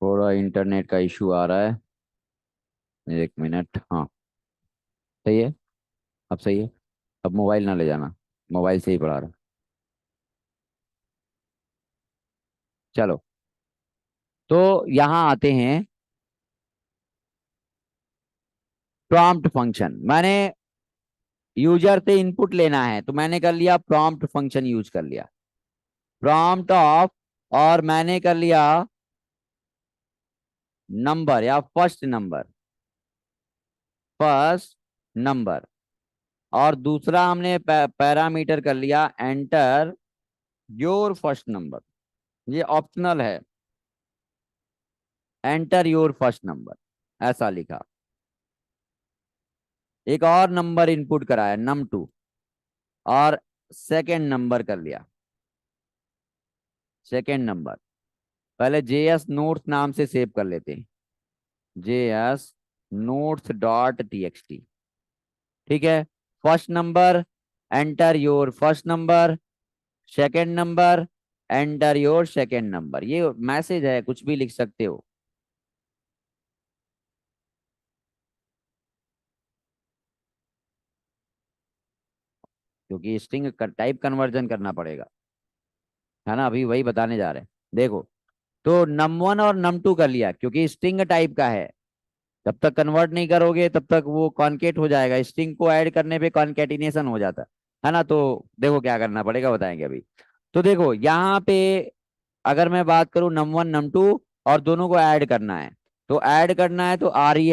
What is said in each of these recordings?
थोड़ा इंटरनेट का इशू आ रहा है। एक मिनट, हाँ। सही है। अब सही है। अब मोबाइल ना ले जाना। मोबाइल से ही पढ़ा रहा। चलो। तो यहाँ आते हैं। प्रॉम्प्ट फंक्शन मैंने यूजर से इनपुट लेना है, तो मैंने कर लिया प्रॉम्प्ट फंक्शन यूज कर लिया। प्रॉम्प्ट ऑफ, और मैंने कर लिया नंबर या फर्स्ट नंबर। First number. और दूसरा हमने पैरामीटर कर लिया एंटर योर फर्स्ट नंबर। ये ऑप्शनल है। एंटर योर फर्स्ट नंबर ऐसा लिखा। एक और नंबर इनपुट कराया num2। और सेकंड नंबर कर लिया। सेकंड नंबर पहले जेएस नोट्स नाम से सेव कर लेते हैं। JS notes dot TXT. ठीक है। First number enter your first number. Second number enter your second number. ये मैसेज है, कुछ भी लिख सकते हो। क्योंकि स्ट्रिंग टाइप कन्वर्जन करना पड़ेगा, है ना। अभी वही बताने जा रहे हैं। देखो, तो num1 और num2 कर लिया क्योंकि स्ट्रिंग टाइप का है। जब तक कन्वर्ट नहीं करोगे तब तक वो कॉन्केट हो जाएगा। स्ट्रिंग को ऐड करने पे कॉन्केटिनेशन हो जाता है ना। तो देखो क्या करना पड़ेगा, बताएंगे अभी। तो देखो यहाँ पे अगर मैं बात करूँ num1 num2 और दोनों को ऐड करना है, तो ऐड करना है तो आर ई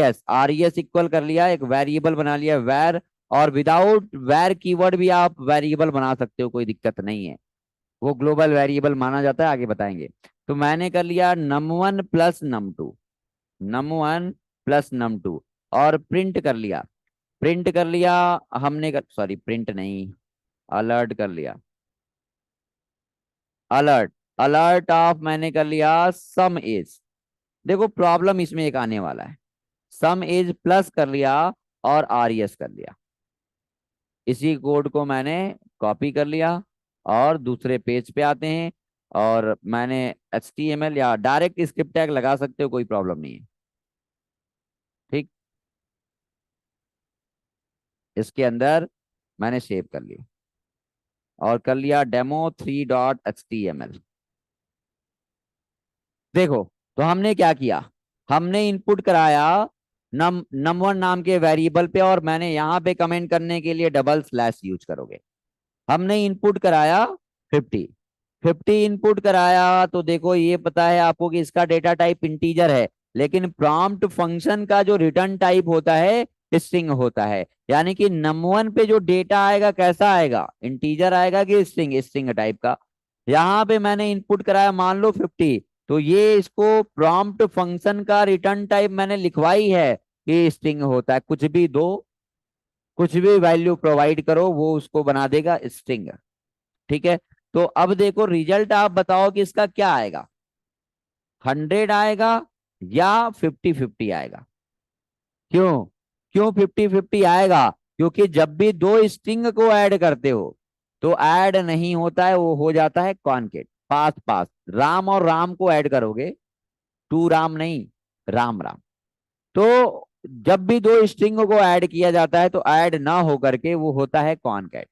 एस इक्वल कर लिया, एक वेरिएबल बना लिया वैर। और विदाउट वैर कीवर्ड भी आप वेरिएबल बना सकते हो, कोई दिक्कत नहीं है। वो ग्लोबल वेरिएबल माना जाता है, आगे बताएंगे। तो मैंने कर लिया num1 plus num2। num1 plus num2 और प्रिंट कर लिया। प्रिंट कर लिया। हमने कर, सॉरी प्रिंट नहीं, अलर्ट कर लिया। अलर्ट। अलर्ट ऑफ मैंने कर लिया सम एज। देखो प्रॉब्लम इसमें एक आने वाला है। सम एज प्लस कर लिया और आर एस कर लिया। इसी कोड को मैंने कॉपी कर लिया और दूसरे पेज पे आते हैं। और मैंने HTML या डायरेक्ट स्क्रिप्ट टैग लगा सकते हो, कोई प्रॉब्लम नहीं है। ठीक। इसके अंदर मैंने सेव कर लिया और कर लिया demo3.html। देखो, तो हमने क्या किया। हमने इनपुट कराया num1 नाम के वेरिएबल पे, और मैंने यहाँ पे कमेंट करने के लिए डबल स्लैश यूज करोगे। हमने इनपुट कराया 50। 50 इनपुट कराया, तो देखो ये पता है आपको कि इसका डेटा टाइप इंटीजर है। लेकिन प्रॉम्प्ट फंक्शन का जो रिटर्न टाइप होता है स्ट्रिंग होता है। यानी कि num1 पे जो डेटा आएगा कैसा आएगा, इंटीजर आएगा कि स्ट्रिंग, स्ट्रिंग टाइप का। यहाँ पे मैंने इनपुट कराया मान लो 50। तो ये इसको प्रॉम्प्ट फंक्शन का रिटर्न टाइप मैंने लिखवाई है कि स्ट्रिंग होता है। कुछ भी दो, कुछ भी वैल्यू प्रोवाइड करो, वो उसको बना देगा स्ट्रिंग। ठीक है। तो अब देखो रिजल्ट, आप बताओ कि इसका क्या आएगा। 100 आएगा या 50-50 आएगा। क्यों? क्यों 50-50 आएगा? क्योंकि जब भी दो स्ट्रिंग को ऐड करते हो तो ऐड नहीं होता है, वो हो जाता है कॉन्केट। पास पास राम और राम को ऐड करोगे, टू राम नहीं, राम राम। तो जब भी दो स्ट्रिंग को ऐड किया जाता है तो ऐड ना हो करके वो होता है कॉन्केट।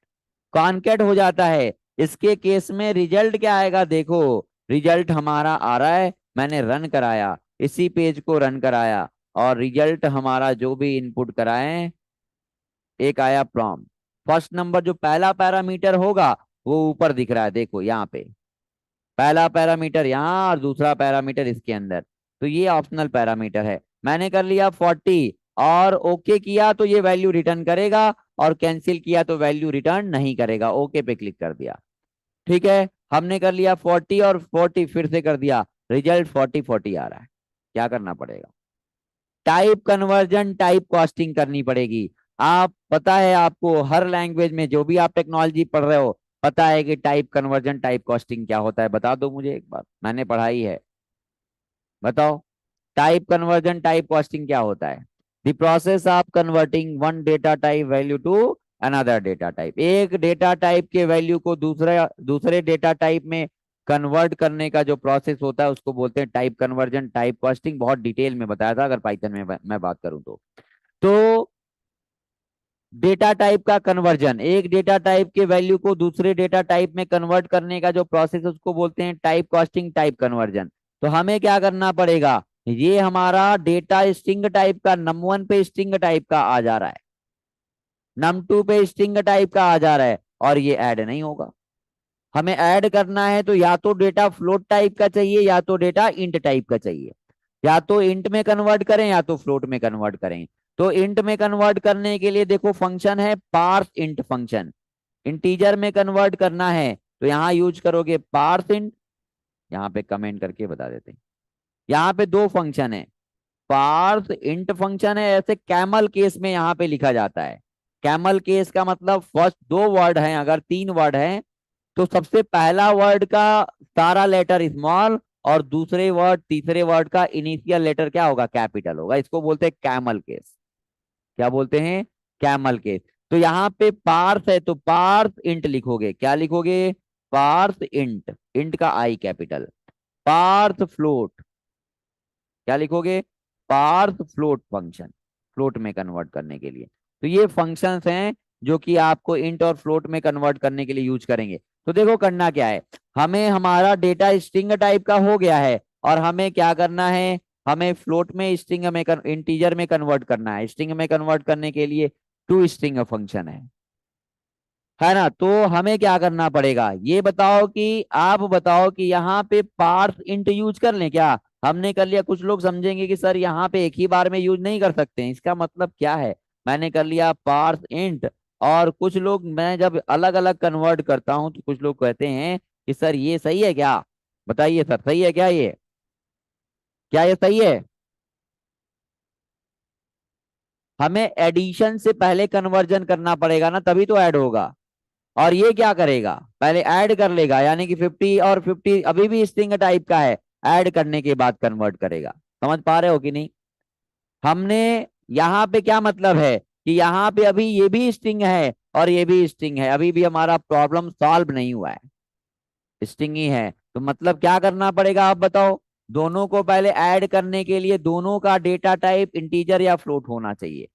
कॉन्केट हो जाता है। इसके केस में रिजल्ट क्या आएगा, देखो। रिजल्ट हमारा आ रहा है, मैंने रन कराया, इसी पेज को रन कराया। और रिजल्ट हमारा जो भी इनपुट कराए, एक आया प्रॉम्प्ट। फर्स्ट नंबर जो पहला पैरामीटर होगा वो ऊपर दिख रहा है, देखो यहाँ पे। पहला पैरामीटर यहाँ और दूसरा पैरामीटर इसके अंदर। तो ये ऑप्शनल पैरामीटर है। मैंने कर लिया 40 और ओके किया तो ये वैल्यू रिटर्न करेगा, और कैंसिल किया तो वैल्यू रिटर्न नहीं करेगा। ओके पे क्लिक कर दिया। ठीक है। हमने कर लिया 40 और 40 फिर से कर दिया। रिजल्ट 40-40 आ रहा है। क्या करना पड़ेगा? टाइप कन्वर्जन, टाइप कास्टिंग करनी पड़ेगी। आप पता है आपको हर लैंग्वेज में जो भी आप टेक्नोलॉजी पढ़ रहे हो, पता है कि टाइप कन्वर्जन टाइप कास्टिंग क्या होता है। बता दो मुझे एक बार, मैंने पढ़ाई है। बताओ। टाइप कन्वर्जन टाइप कास्टिंग क्या होता है? The process of converting one data type value to another data type. एक डेटा टाइप के वैल्यू को दूसरे दूसरे डेटा टाइप में कन्वर्ट करने का जो प्रोसेस होता है उसको बोलते हैं टाइप कन्वर्जन, टाइप कास्टिंग। बहुत डिटेल में बताया था अगर पाइथन में मैं बात करूं तो डेटा टाइप का कन्वर्जन, एक डेटा टाइप के वैल्यू को दूसरे डेटा टाइप में कन्वर्ट करने का जो प्रोसेस है उसको बोलते हैं टाइप कास्टिंग, टाइप कन्वर्जन। तो हमें क्या करना पड़ेगा, ये हमारा डेटा स्ट्रिंग टाइप का num1 पे स्ट्रिंग टाइप का आ जा रहा है, num2 पे स्ट्रिंग टाइप का आ जा रहा है, और ये ऐड नहीं होगा। हमें ऐड करना है तो या तो डेटा फ्लोट टाइप का चाहिए या तो डेटा इंट टाइप का चाहिए। या तो इंट में कन्वर्ट करें या तो फ्लोट में कन्वर्ट करें। तो इंट में कन्वर्ट करने के लिए देखो फंक्शन है पार्स इंट फंक्शन। इंटीजर में कन्वर्ट करना है तो यहां यूज करोगे पार्स इंट। यहाँ पे कमेंट करके बता देते हैं। यहाँ पे दो फंक्शन है, पार्स इंट फंक्शन है, ऐसे कैमल केस में यहाँ पे लिखा जाता है। कैमल केस का मतलब फर्स्ट दो वर्ड हैं, अगर तीन वर्ड हैं तो सबसे पहला वर्ड का सारा लेटर स्मॉल, और दूसरे वर्ड तीसरे वर्ड का इनिशियल लेटर क्या होगा, कैपिटल होगा। इसको बोलते हैं कैमल केस। क्या बोलते हैं, कैमल केस। तो यहाँ पे पार्स है तो पार्स इंट लिखोगे, क्या लिखोगे, पार्स इंट, इंट का आई कैपिटल। पार्स फ्लोट, क्या लिखोगे, पार्स फ्लोट फंक्शन, फ्लोट में कन्वर्ट करने के लिए। तो ये फंक्शंस हैं जो कि आपको इंट और फ्लोट में कन्वर्ट करने के लिए यूज करेंगे। तो देखो करना क्या है, हमें हमारा डेटा स्ट्रिंग टाइप का हो गया है, और हमें क्या करना है, हमें फ्लोट में स्ट्रिंग में इंटीजर में कन्वर्ट करना है। स्ट्रिंग में कन्वर्ट करने के लिए टू स्ट्रिंग फंक्शन है ना। तो हमें क्या करना पड़ेगा, ये बताओ कि आप बताओ कि यहाँ पे पार्स इंट यूज कर लें क्या। हमने कर लिया, कुछ लोग समझेंगे कि सर यहाँ पे एक ही बार में यूज नहीं कर सकते हैं, इसका मतलब क्या है। मैंने कर लिया पार्स इंट, और कुछ लोग, मैं जब अलग अलग कन्वर्ट करता हूँ तो कुछ लोग कहते हैं कि सर ये सही है क्या, बताइए सर सही है क्या ये, क्या ये सही है। हमें एडिशन से पहले कन्वर्जन करना पड़ेगा ना, तभी तो ऐड होगा। और ये क्या करेगा, पहले ऐड कर लेगा, यानी कि 50 और 50 अभी भी स्ट्रिंग टाइप का है, ऐड करने के बाद कन्वर्ट करेगा। समझ पा रहे हो कि नहीं। हमने यहाँ पे क्या मतलब है कि यहाँ पे अभी ये भी स्ट्रिंग है और ये भी स्ट्रिंग है, अभी भी हमारा प्रॉब्लम सॉल्व नहीं हुआ है, स्ट्रिंग ही है। तो मतलब क्या करना पड़ेगा आप बताओ, दोनों को पहले ऐड करने के लिए दोनों का डेटा टाइप इंटीजर या फ्लोट होना चाहिए।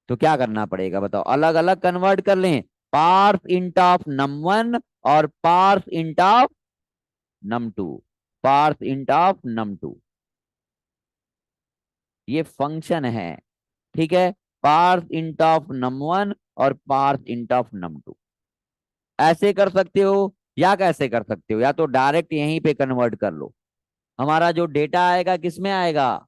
तो क्या करना पड़ेगा बताओ, अलग अलग कन्वर्ट कर लें, पार्स इंट ऑफ num1 और parse int of num2, parse int of num2, ये फंक्शन है, ठीक है। पार्स इंट ऑफ num1 और पार्स इंट ऑफ num2, ऐसे कर सकते हो या कैसे कर सकते हो, या तो डायरेक्ट यहीं पे कन्वर्ट कर लो। हमारा जो डेटा आएगा किस में आएगा,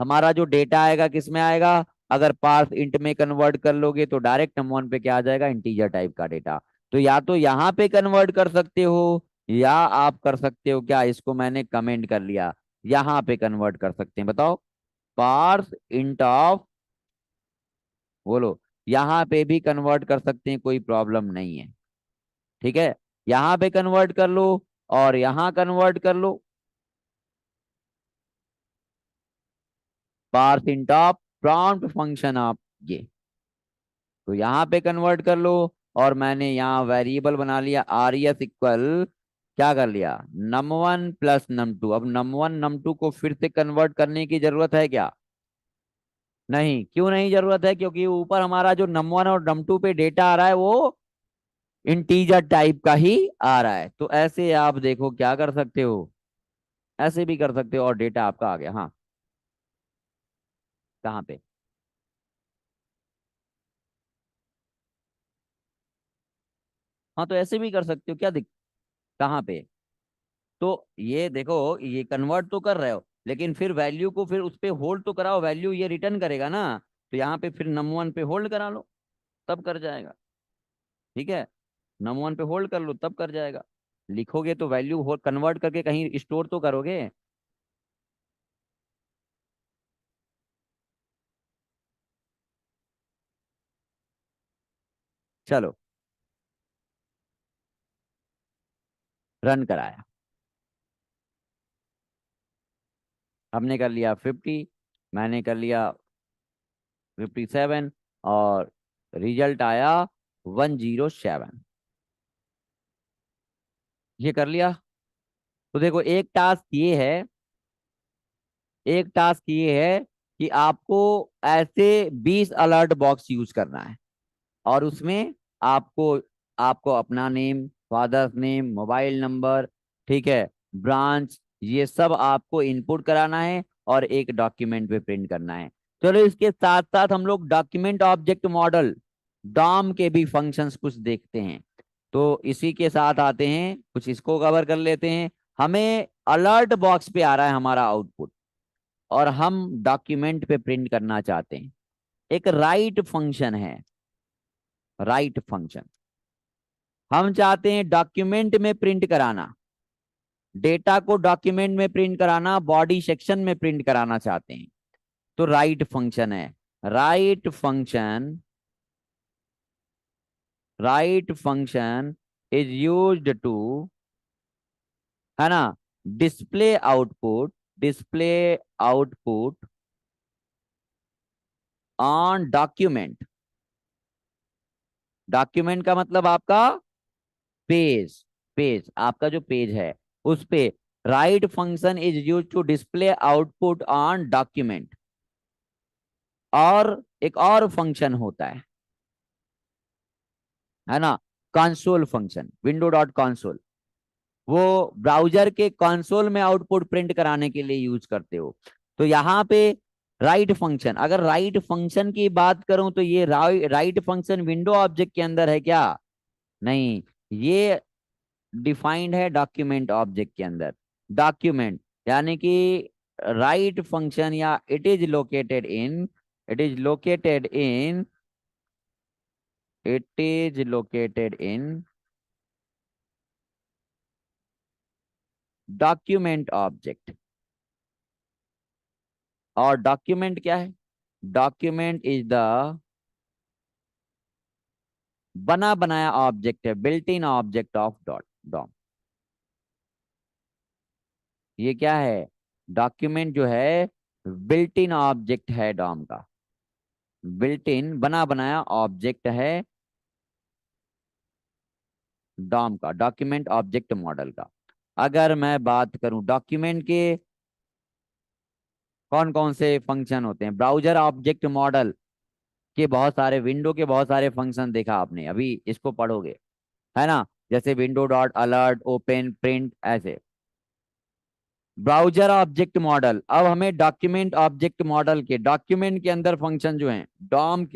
हमारा जो डेटा आएगा किस में आएगा, अगर पार्स इंट में कन्वर्ट कर लोगे तो डायरेक्ट num1 पे क्या आ जाएगा, इंटीजर टाइप का डेटा। तो या तो यहाँ पे कन्वर्ट कर सकते हो, या आप कर सकते हो क्या, इसको मैंने कमेंट कर लिया, यहाँ पे कन्वर्ट कर सकते हैं। बताओ, पार्स इंट ऑफ, बोलो, यहाँ पे भी कन्वर्ट कर सकते हैं, कोई प्रॉब्लम नहीं है, ठीक है। यहाँ पे कन्वर्ट कर लो और यहाँ कन्वर्ट कर लो, parse int of prompt function of ये, तो यहाँ पे कन्वर्ट कर लो। और मैंने यहाँ वेरिएबल बना लिया आर एस इक्वल, क्या कर लिया, num1 प्लस num2। अब num1 num2 को फिर से कन्वर्ट करने की जरूरत है क्या, नहीं। क्यों नहीं जरूरत है, क्योंकि ऊपर हमारा जो num1 और num2 पे डेटा आ रहा है वो इंटीजर टाइप का ही आ रहा है। तो ऐसे आप देखो क्या कर सकते हो, ऐसे भी कर सकते हो और डेटा आपका आ गया। हाँ, कहाँ पे, हाँ तो ऐसे भी कर सकते हो, क्या दिक, कहाँ पे। तो ये देखो, ये कन्वर्ट तो कर रहे हो, लेकिन फिर वैल्यू को फिर उस पे होल्ड तो कराओ, वैल्यू ये रिटर्न करेगा ना। तो यहाँ पे फिर num1 पे होल्ड करा लो, तब कर जाएगा, ठीक है। num1 पे होल्ड कर लो तब कर जाएगा। लिखोगे तो वैल्यू हो कन्वर्ट करके कहीं स्टोर तो करोगे। चलो, रन कराया, हमने कर लिया 50, मैंने कर लिया 57, और रिजल्ट आया 107, ये कर लिया। तो देखो एक टास्क ये है कि आपको ऐसे 20 अलर्ट बॉक्स यूज करना है, और उसमें आपको आपको अपना name, father's name, mobile number, ठीक है, ब्रांच, ये सब आपको इनपुट कराना है और एक डॉक्यूमेंट पे प्रिंट करना है। चलो इसके साथ साथ हम लोग डॉक्यूमेंट ऑब्जेक्ट मॉडल डॉम के भी फंक्शंस कुछ देखते हैं। तो इसी के साथ आते हैं, कुछ इसको कवर कर लेते हैं। हमें अलर्ट बॉक्स पे आ रहा है हमारा आउटपुट, और हम डॉक्यूमेंट पे प्रिंट करना चाहते हैं। एक राइट फंक्शन है, राइट फंक्शन। हम चाहते हैं डॉक्यूमेंट में प्रिंट कराना, डेटा को डॉक्यूमेंट में प्रिंट कराना, बॉडी सेक्शन में प्रिंट कराना चाहते हैं। तो राइट फंक्शन है। Write function write function is used to, है ना, display output, display output on document. Document का मतलब आपका पेज, पेज आपका जो पेज है उस पे write function is use to display output on document. और एक और फंक्शन होता है ना, console function, window dot console. वो ब्राउजर के कंसोल में आउटपुट प्रिंट कराने के लिए यूज करते हो। तो यहाँ पे राइट फंक्शन, अगर राइट फंक्शन की बात करूं तो ये राइट फंक्शन विंडो ऑब्जेक्ट के अंदर है क्या? नहीं, ये डिफाइंड है डॉक्यूमेंट ऑब्जेक्ट के अंदर। डॉक्यूमेंट यानी कि राइट फंक्शन, या it is located in document object. और डॉक्यूमेंट क्या है? डॉक्यूमेंट इज द बना बनाया ऑब्जेक्ट है, built in object of dot DOM. ये क्या है? डॉक्यूमेंट जो है बिल्ट इन ऑब्जेक्ट है डॉम का, बिल्ट इन बना बनाया ऑब्जेक्ट है डॉम का, डॉक्यूमेंट ऑब्जेक्ट मॉडल का। अगर मैं बात करूं डॉक्यूमेंट के कौन कौन से फंक्शन होते हैं, ब्राउजर ऑब्जेक्ट मॉडल के बहुत सारे, विंडो के बहुत सारे फंक्शन देखा आपने, अभी इसको पढ़ोगे, है ना, जैसे window dot alert, open, print, ऐसे। ब्राउजर ऑब्जेक्ट मॉडल, अब हमें डॉक्यूमेंट ऑब्जेक्ट मॉडल के डॉक्यूमेंट के अंदर फंक्शन जो हैं, DOM,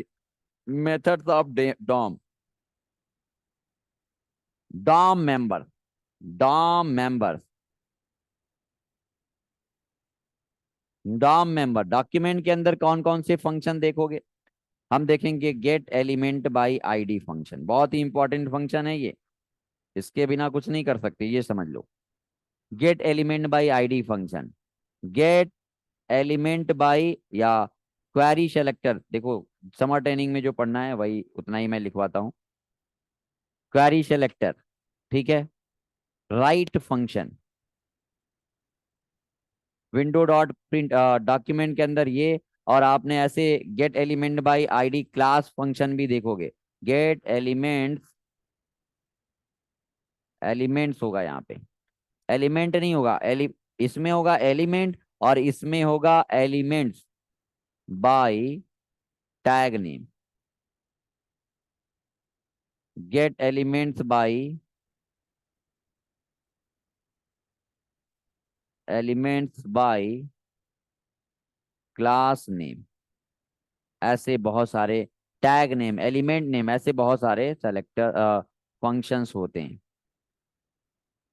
methods of DOM, DOM member, DOM member, DOM member document के अंदर कौन कौन से फंक्शन देखोगे? हम देखेंगे get element by ID function, बहुत ही इंपॉर्टेंट फंक्शन है ये, इसके बिना कुछ नहीं कर सकते, ये समझ लो। Get element by ID function, get element by, या क्वेरी सेलेक्टर, देखो समर ट्रेनिंग में जो पढ़ना है वही उतना ही मैं लिखवाता हूँ। क्वेरी सेलेक्टर, ठीक है, write function, window dot print document के अंदर ये। और आपने ऐसे gate element by ID class function भी देखोगे। गेट एलिमेंट्स, एलिमेंट्स होगा यहाँ पे, एलिमेंट नहीं होगा, इसमें होगा एलिमेंट, और इसमें होगा elements bye tag name. Gate elements bye, elements bye class name, ऐसे बहुत सारे टैग नेम, एलिमेंट नेम, ऐसे बहुत सारे सेलेक्टर फंक्शंस होते हैं,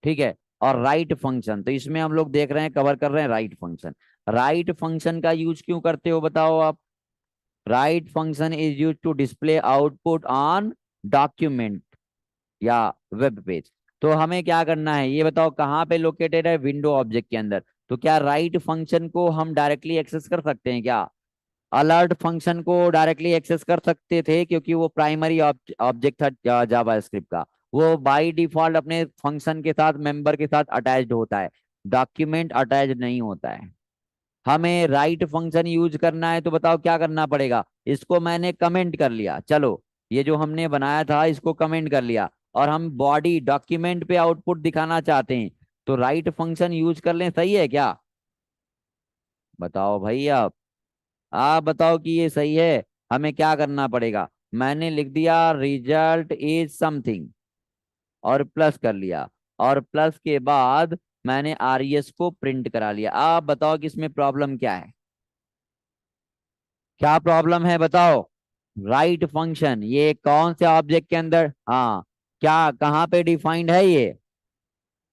ठीक है। और राइट फंक्शन, तो इसमें हम लोग देख रहे हैं, कवर कर रहे हैं राइट फंक्शन। राइट फंक्शन का यूज क्यों करते हो बताओ आप? Write function is use to display output on document या वेब पेज। तो हमें क्या करना है ये बताओ, कहाँ पे लोकेटेड है? विंडो ऑब्जेक्ट के अंदर। तो क्या राइट फंक्शन को हम डायरेक्टली एक्सेस कर सकते हैं क्या? अलर्ट फंक्शन को डायरेक्टली एक्सेस कर सकते थे, क्योंकि वो प्राइमरी ऑब्जेक्ट था जावा स्क्रिप्ट का, वो बाय डिफॉल्ट अपने फंक्शन के साथ, मेंबर के साथ अटैच्ड होता है, डॉक्यूमेंट अटैच नहीं होता है। हमें राइट फंक्शन यूज करना है, तो बताओ क्या करना पड़ेगा? इसको मैंने कमेंट कर लिया, चलो ये जो हमने बनाया था इसको कमेंट कर लिया, और हम बॉडी डॉक्यूमेंट पे आउटपुट दिखाना चाहते हैं। तो राइट फंक्शन यूज कर लें, सही है क्या? बताओ भाई आप बताओ कि ये सही है। हमें क्या करना पड़ेगा? मैंने लिख दिया रिजल्ट इज समथिंग और प्लस कर लिया, और प्लस के बाद मैंने आरईएस को प्रिंट करा लिया। आप बताओ कि इसमें प्रॉब्लम क्या है? क्या प्रॉब्लम है बताओ? राइट फंक्शन ये कौन से ऑब्जेक्ट के अंदर, हाँ, क्या कहाँ पे डिफाइंड है ये?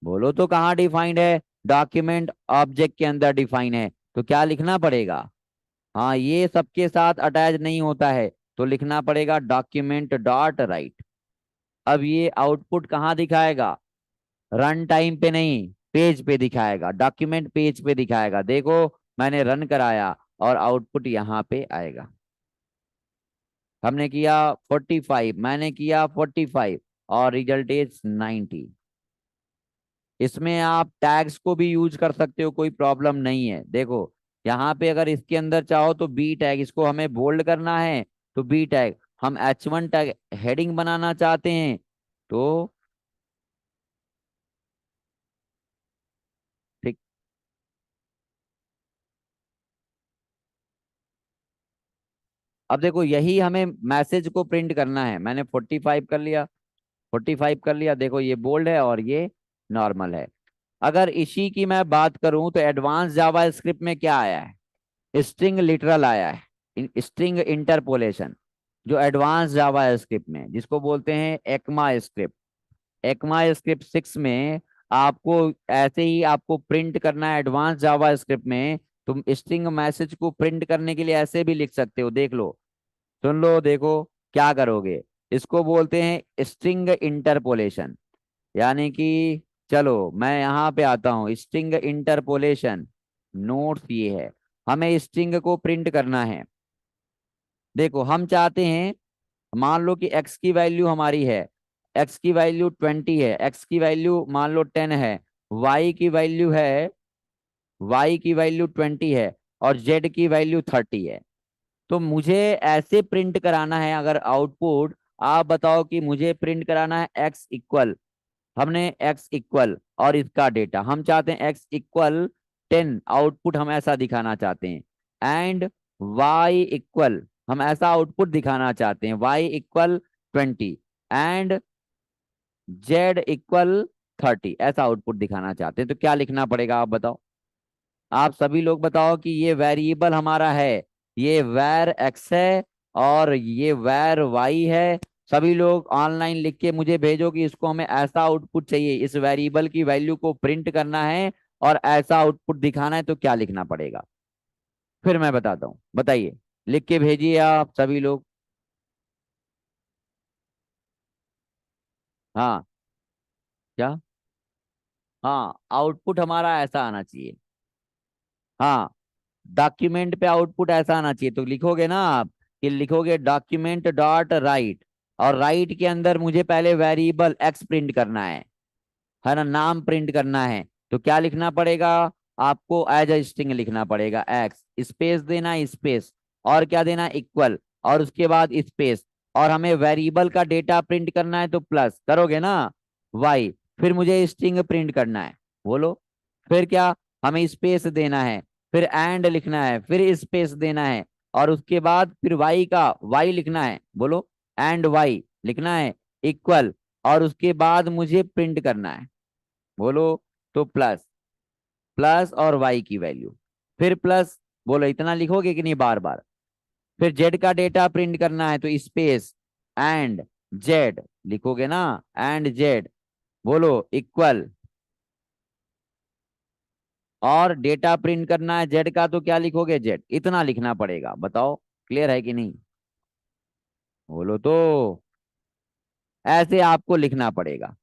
बोलो तो कहाँ डिफाइंड है? डॉक्यूमेंट ऑब्जेक्ट के अंदर डिफाइन है। तो क्या लिखना पड़ेगा? हाँ, ये सबके साथ अटैच नहीं होता है, तो लिखना पड़ेगा डॉक्यूमेंट डॉट राइट। अब ये आउटपुट कहाँ दिखाएगा? रन टाइम पे नहीं, पेज पे दिखाएगा, डॉक्यूमेंट पेज पे दिखाएगा। देखो, मैंने रन कराया और आउटपुट यहाँ पे आएगा। हमने किया 45, मैंने किया 45, और रिजल्ट इज 90। इसमें आप टैग्स को भी यूज कर सकते हो, कोई प्रॉब्लम नहीं है। देखो, यहाँ पे अगर इसके अंदर चाहो तो बी टैग, इसको हमें बोल्ड करना है तो बी टैग, हम H1 टैग हेडिंग बनाना चाहते हैं तो ठीक। अब देखो, यही हमें मैसेज को प्रिंट करना है। मैंने 45 कर लिया, 45 कर लिया। देखो, ये बोल्ड है और ये नॉर्मल है। अगर इसी की मैं बात करूं तो एडवांस जावा स्क्रिप्ट में क्या आया है? स्ट्रिंग लिटरल आया है, स्ट्रिंग इंटरपोलेशन। जो एडवांस जावा स्क्रिप्ट में जिसको बोलते हैं एक्मा स्क्रिप्ट, एक्मा स्क्रिप्ट 6 में आपको ऐसे ही आपको प्रिंट करना है एडवांस जावा स्क्रिप्ट में। तुम स्ट्रिंग मैसेज को प्रिंट करने के लिए ऐसे भी लिख सकते हो, देख लो, सुन लो, देखो क्या करोगे। इसको बोलते हैं स्ट्रिंग इंटरपोलेशन, यानी कि, चलो मैं यहाँ पे आता हूँ, स्ट्रिंग इंटरपोलेशन नोट्स ये है। हमें स्ट्रिंग को प्रिंट करना है। देखो, हम चाहते हैं, मान लो कि x की वैल्यू हमारी है, x की वैल्यू 20 है, x की वैल्यू मान लो 10 है, y की वैल्यू है, y की वैल्यू 20 है, और z की वैल्यू 30 है। तो मुझे ऐसे प्रिंट कराना है अगर आउटपुट, आप बताओ कि मुझे प्रिंट कराना है x इक्वल, हमने x इक्वल और इसका डेटा हम चाहते हैं x इक्वल 10, आउटपुट हम ऐसा दिखाना चाहते हैं। एंड y इक्वल, हम ऐसा आउटपुट दिखाना चाहते हैं, y equal 20, and z equal 30, ऐसा आउटपुट दिखाना चाहते हैं। तो क्या लिखना पड़ेगा आप बताओ? आप सभी लोग बताओ कि ये वेरिएबल हमारा है, ये वैर एक्स है और ये वैर वाई है। सभी लोग ऑनलाइन लिख के मुझे भेजो कि इसको हमें ऐसा आउटपुट चाहिए, इस वेरिएबल की वैल्यू को प्रिंट करना है और ऐसा आउटपुट दिखाना है। तो क्या लिखना पड़ेगा? फिर मैं बताता हूँ, बताइए, लिख के भेजिए आप सभी लोग। हाँ, क्या? हाँ, आउटपुट हमारा ऐसा आना चाहिए। हाँ, डॉक्यूमेंट पे आउटपुट ऐसा आना चाहिए। तो लिखोगे ना आप, कि लिखोगे डॉक्यूमेंट डॉट राइट, और राइट के अंदर मुझे पहले वेरिएबल एक्स प्रिंट करना है ना, नाम प्रिंट करना है। तो क्या लिखना पड़ेगा? आपको एज अ स्ट्रिंग लिखना पड़ेगा, एक्स स्पेस देना, स्पेस, और क्या देना, इक्वल, और उसके बाद स्पेस, और हमें वेरिएबल का डेटा प्रिंट करना है तो प्लस करोगे ना, वाई, फिर मुझे स्ट्रिंग प्रिंट करना है। बोलो, फिर क्या, हमें स्पेस देना है, फिर एंड लिखना है, फिर स्पेस देना है, और उसके बाद फिर वाई का वाई लिखना है। बोलो, एंड वाई लिखना है, इक्वल, और उसके बाद मुझे प्रिंट करना है। बोलो, तो प्लस, प्लस और वाई की वैल्यू, फिर प्लस। बोलो, इतना लिखोगे कि नहीं बार बार? फिर जेड का डेटा प्रिंट करना है तो स्पेस, एंड जेड लिखोगे ना, एंड जेड, बोलो, इक्वल, और डेटा प्रिंट करना है जेड का तो क्या लिखोगे, जेड। इतना लिखना पड़ेगा। बताओ, क्लियर है कि नहीं? बोलो तो, ऐसे आपको लिखना पड़ेगा।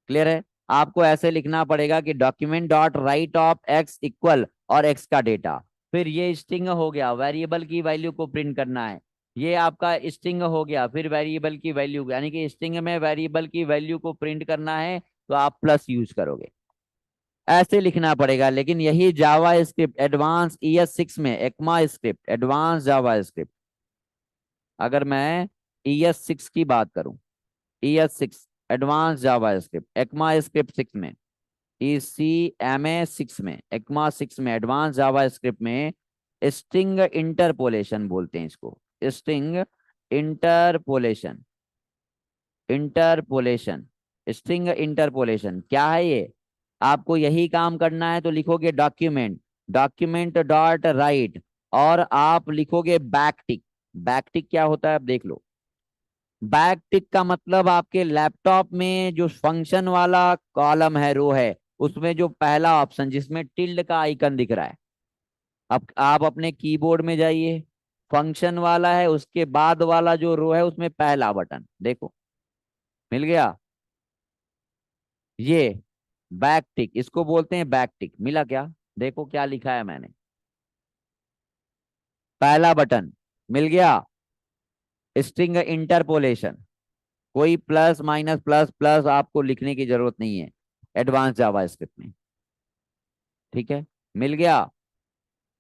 क्लियर है? आपको ऐसे लिखना पड़ेगा कि document dot right of x equal और एक्स का डेटा, फिर ये स्ट्रिंग हो गया, वेरिएबल की वैल्यू को प्रिंट करना है। ये आपका स्ट्रिंग हो गया, फिर वेरिएबल की वैल्यू, यानी कि स्ट्रिंग में वेरिएबल की वैल्यू को प्रिंट करना है तो आप प्लस यूज करोगे। ऐसे लिखना पड़ेगा। लेकिन यही जावा स्क्रिप्ट एडवांस ES6 में, एक्मा स्क्रिप्ट एडवांस जावा स्क्रिप्ट, अगर मैं ES6 की बात करूं, ES6 एडवांस जावा स्क्रिप्ट एक्मा स्क्रिप्ट 6 में, ECMA 6 में, ECMA 6 में, एडवांस जावा स्क्रिप्ट में स्ट्रिंग इंटरपोलेशन बोलते हैं इसको। String interpolation, interpolation, string interpolation क्या है ये? आपको यही काम करना है तो लिखोगे डॉक्यूमेंट, डॉक्यूमेंट डॉट राइट, और आप लिखोगे बैकटिक। बैकटिक क्या होता है अब देख लो। बैकटिक का मतलब आपके लैपटॉप में जो फंक्शन वाला कॉलम है, रो है, उसमें जो पहला ऑप्शन जिसमें टिल्ड का आइकन दिख रहा है, अब आप अपने कीबोर्ड में जाइए, फंक्शन वाला है, उसके बाद वाला जो रो है उसमें पहला बटन देखो, मिल गया ये बैक टिक, इसको बोलते हैं बैक टिक। मिला क्या? देखो क्या लिखा है मैंने, पहला बटन मिल गया। स्ट्रिंग इंटरपोलेशन, कोई प्लस माइनस प्लस प्लस आपको लिखने की जरूरत नहीं है एडवांस जावा स्क्रिप्ट में, ठीक है, मिल गया।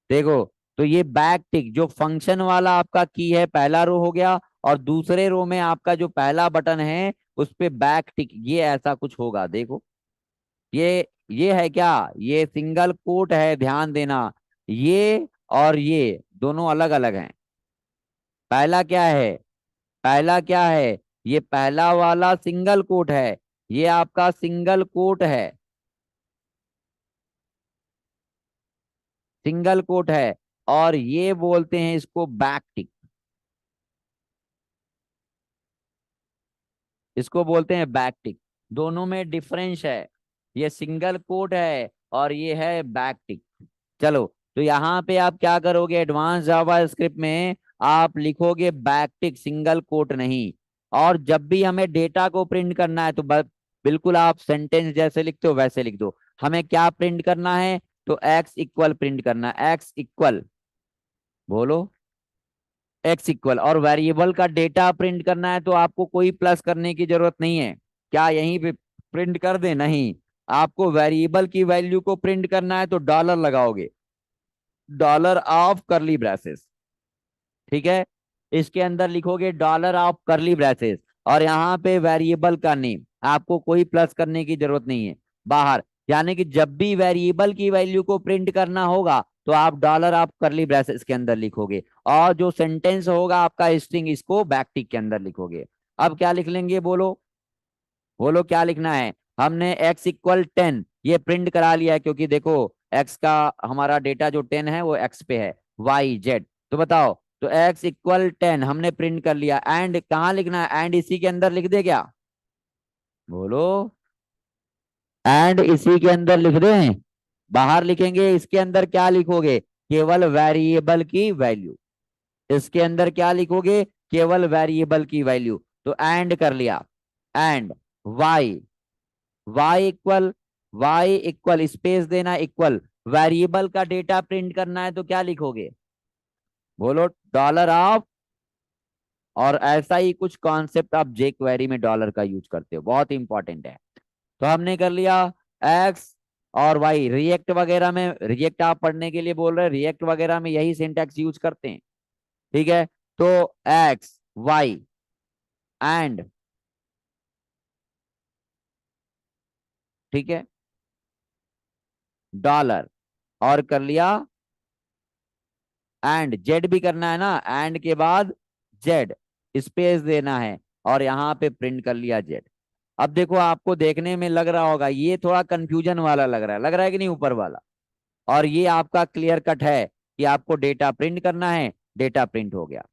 देखो, तो ये बैक टिक जो फंक्शन वाला आपका की है, पहला रो हो गया, और दूसरे रो में आपका जो पहला बटन है उस पे बैक टिक, ये ऐसा कुछ होगा देखो। ये है क्या? ये सिंगल कोट है, ध्यान देना। ये और ये दोनों अलग अलग हैं। पहला क्या है? पहला क्या है? ये पहला वाला सिंगल कोट है, ये आपका सिंगल कोट है, सिंगल कोट है, और ये बोलते हैं इसको बैक टिक, इसको बोलते हैं बैक टिक। दोनों में डिफरेंस है, ये सिंगल कोट है और ये है बैक टिक। चलो, तो यहाँ पे आप क्या करोगे, एडवांस जावा स्क्रिप्ट में आप लिखोगे बैकटिक, सिंगल कोट नहीं। और जब भी हमें डेटा को प्रिंट करना है तो बिल्कुल आप सेंटेंस जैसे लिखते हो वैसे लिख दो। हमें क्या प्रिंट करना है? तो एक्स इक्वल प्रिंट करना है, एक्स इक्वल, बोलो, एक्स इक्वल। और वेरिएबल का डेटा प्रिंट करना है तो आपको कोई प्लस करने की जरूरत नहीं है। क्या यहीं पे प्रिंट कर दे? नहीं, आपको वेरिएबल की वैल्यू को प्रिंट करना है तो डॉलर लगाओगे, डॉलर ऑफ करली ब्रेसेस, ठीक है, इसके अंदर लिखोगे डॉलर ऑफ करली ब्रेसेस, और यहाँ पे वेरिएबल का नेम, आपको कोई प्लस करने की जरूरत नहीं है बाहर। यानी कि जब भी वेरिएबल की वैल्यू को प्रिंट करना होगा तो आप डॉलर ऑफ करली ब्रेसेस के अंदर लिखोगे, और जो सेंटेंस होगा आपका स्ट्रिंग, इसको बैकटिक के अंदर लिखोगे। अब क्या लिख लेंगे, बोलो, बोलो क्या लिखना है? हमने x इक्वल 10 ये प्रिंट करा लिया है, क्योंकि देखो x का हमारा डेटा जो 10 है वो x पे है, y z। तो बताओ, तो x इक्वल 10 हमने प्रिंट कर लिया। एंड कहाँ लिखना है? एंड इसी के अंदर लिख दे क्या? बोलो, एंड इसी के अंदर लिख दें? बाहर लिखेंगे, इसके अंदर क्या लिखोगे? केवल वेरिएबल की वैल्यू। इसके अंदर क्या लिखोगे? केवल वेरिएबल की वैल्यू। तो एंड कर लिया, and y, y equal space देना, इक्वल, वेरिएबल का डेटा प्रिंट करना है तो क्या लिखोगे? बोलो, डॉलर ऑफ। और ऐसा ही कुछ कॉन्सेप्ट आप जे क्वेरी में डॉलर का यूज करते हो, बहुत इंपॉर्टेंट है। तो हमने कर लिया एक्स और वाई। रिएक्ट वगैरह में, रिएक्ट आप पढ़ने के लिए बोल रहे हैं, रिएक्ट वगैरह में यही सिंटैक्स यूज करते हैं, ठीक है। तो एक्स वाई एंड, ठीक है, डॉलर, और कर लिया एंड जेड भी करना है ना, एंड के बाद जेड स्पेस देना है, और यहाँ पे प्रिंट कर लिया जेड। अब देखो, आपको देखने में लग रहा होगा ये थोड़ा कंफ्यूजन वाला लग रहा है, लग रहा है कि नहीं ऊपर वाला? और ये आपका क्लियर कट है कि आपको डेटा प्रिंट करना है, डेटा प्रिंट हो गया,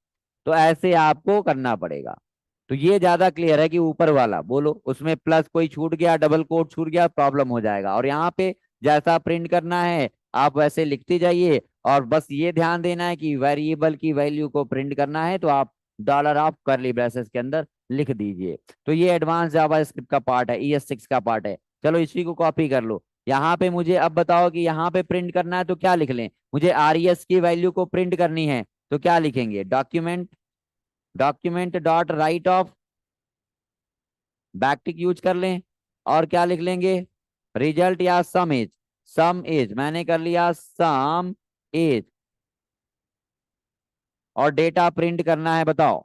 तो ऐसे आपको करना पड़ेगा। तो ये ज्यादा क्लियर है कि ऊपर वाला, बोलो, उसमें प्लस कोई छूट गया, डबल कोट छूट गया, प्रॉब्लम हो जाएगा। और यहाँ पे जैसा प्रिंट करना है आप वैसे लिखते जाइए, और बस ये ध्यान देना है कि वेरिएबल की वैल्यू को प्रिंट करना है तो आप डॉलर ऑफ करली ब्रेसेस के अंदर लिख दीजिए। तो ये एडवांस जावा स्क्रिप्ट का पार्ट है, ES6 का पार्ट है। चलो इसी को कॉपी कर लो। यहाँ पे मुझे अब बताओ कि यहाँ पे प्रिंट करना है तो क्या लिख लें? मुझे RES की वैल्यू को प्रिंट करनी है तो क्या लिखेंगे? Document, document dot right of, backtick use कर लें, और क्या लिख लेंगे? रिजल्ट या सम एज, सम एज मैंने कर लिया सम एज, और डेटा प्रिंट करना है, बताओ,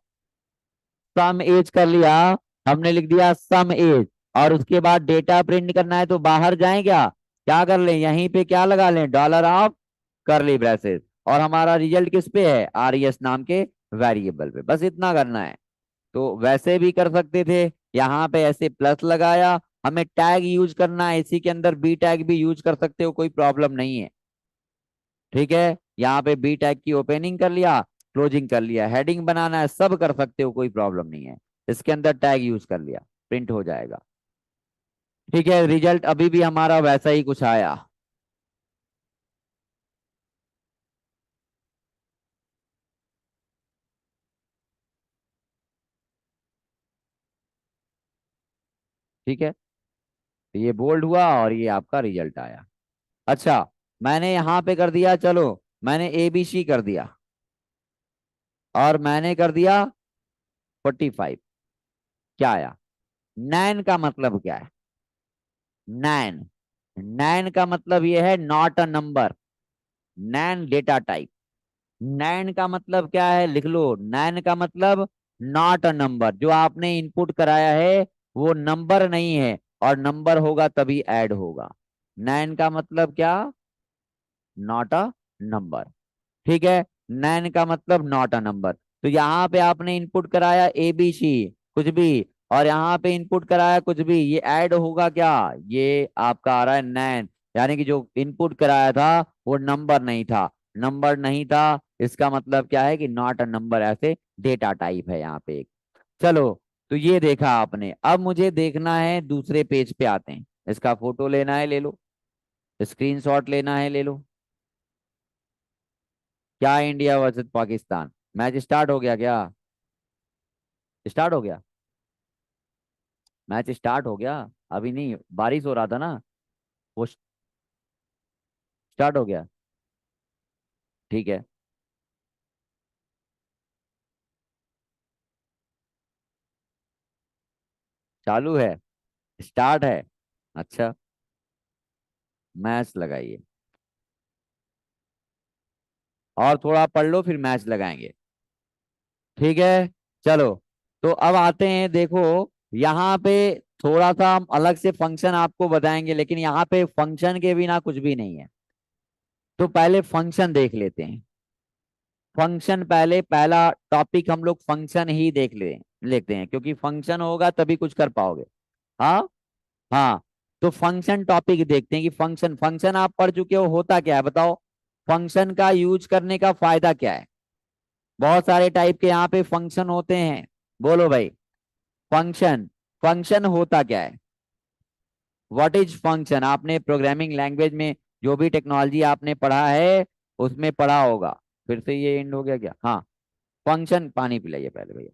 सम एज कर लिया, हमने लिख दिया सम एज। और उसके बाद डेटा प्रिंट करना है तो बाहर जाएं, क्या कर लें, यहीं पे क्या लगा लें, डॉलर ऑफ करली ब्रेसेस, और हमारा रिजल्ट किस पे है, RES नाम के वेरिएबल पे। बस इतना करना है। तो वैसे भी कर सकते थे, यहाँ पे ऐसे प्लस लगाया, हमें टैग यूज करना है इसी के अंदर, बी टैग भी यूज कर सकते हो, कोई प्रॉब्लम नहीं है। ठीक है, यहाँ पे बी टैग की ओपनिंग कर लिया, क्लोजिंग कर लिया, हेडिंग बनाना है सब कर सकते हो, कोई प्रॉब्लम नहीं है। इसके अंदर टैग यूज कर लिया, प्रिंट हो जाएगा। ठीक है, रिजल्ट अभी भी हमारा वैसा ही कुछ आया। ठीक है, तो ये बोल्ड हुआ और ये आपका रिजल्ट आया। अच्छा, मैंने यहाँ पे कर दिया, चलो मैंने ABC कर दिया, और मैंने कर दिया 45। क्या आया, नैन का मतलब क्या है, नैन, नैन का मतलब ये है not a number, NaN data type. NaN का मतलब क्या है, लिख लो, नैन का मतलब नॉट अ नंबर, जो आपने इनपुट कराया है वो नंबर नहीं है, और नंबर होगा तभी ऐड होगा। नैन का मतलब क्या, नॉट अ नंबर। ठीक है, नैन का मतलब नॉट अ नंबर। तो यहाँ पे आपने इनपुट कराया ABC कुछ भी, और यहाँ पे इनपुट कराया कुछ भी, ये ऐड होगा क्या, ये आपका आ रहा है नैन। यानी कि जो इनपुट कराया था वो नंबर नहीं था, नंबर नहीं था, इसका मतलब क्या है कि नॉट अ नंबर, ऐसे डेटा टाइप है यहाँ पे एक। चलो, तो ये देखा आपने, अब मुझे देखना है दूसरे पेज पे आते हैं, इसका फोटो लेना है ले लो, स्क्रीनशॉट लेना है ले लो। क्या India versus Pakistan, match start हो गया क्या, स्टार्ट हो गया, मैच स्टार्ट हो गया, अभी नहीं, बारिश हो रहा था ना, वो स्टार्ट हो गया। ठीक है, चालू है, स्टार्ट है। अच्छा, मैच लगाइए, और थोड़ा पढ़ लो फिर मैच लगाएंगे। ठीक है, चलो, तो अब आते हैं, देखो यहाँ पे थोड़ा सा हम अलग से फंक्शन आपको बताएंगे, लेकिन यहाँ पे फंक्शन के बिना कुछ भी नहीं है। तो पहले फंक्शन देख लेते हैं, फंक्शन पहले, पहला टॉपिक हम लोग फंक्शन ही देख लेते हैं, क्योंकि फंक्शन होगा तभी कुछ कर पाओगे। हाँ, हाँ, तो फंक्शन टॉपिक देखते हैं कि फंक्शन, फंक्शन आप पढ़ चुके हो, होता क्या है बताओ, फंक्शन का यूज करने का फायदा क्या है। बहुत सारे टाइप के यहाँ पे फंक्शन होते हैं, बोलो भाई, फंक्शन, फंक्शन होता क्या है, व्हाट इज फंक्शन, आपने प्रोग्रामिंग लैंग्वेज में जो भी टेक्नोलॉजी आपने पढ़ा है उसमें पढ़ा होगा। फिर से ये एंड हो गया क्या, हाँ, फंक्शन, पानी पिलाइए पहले भैया।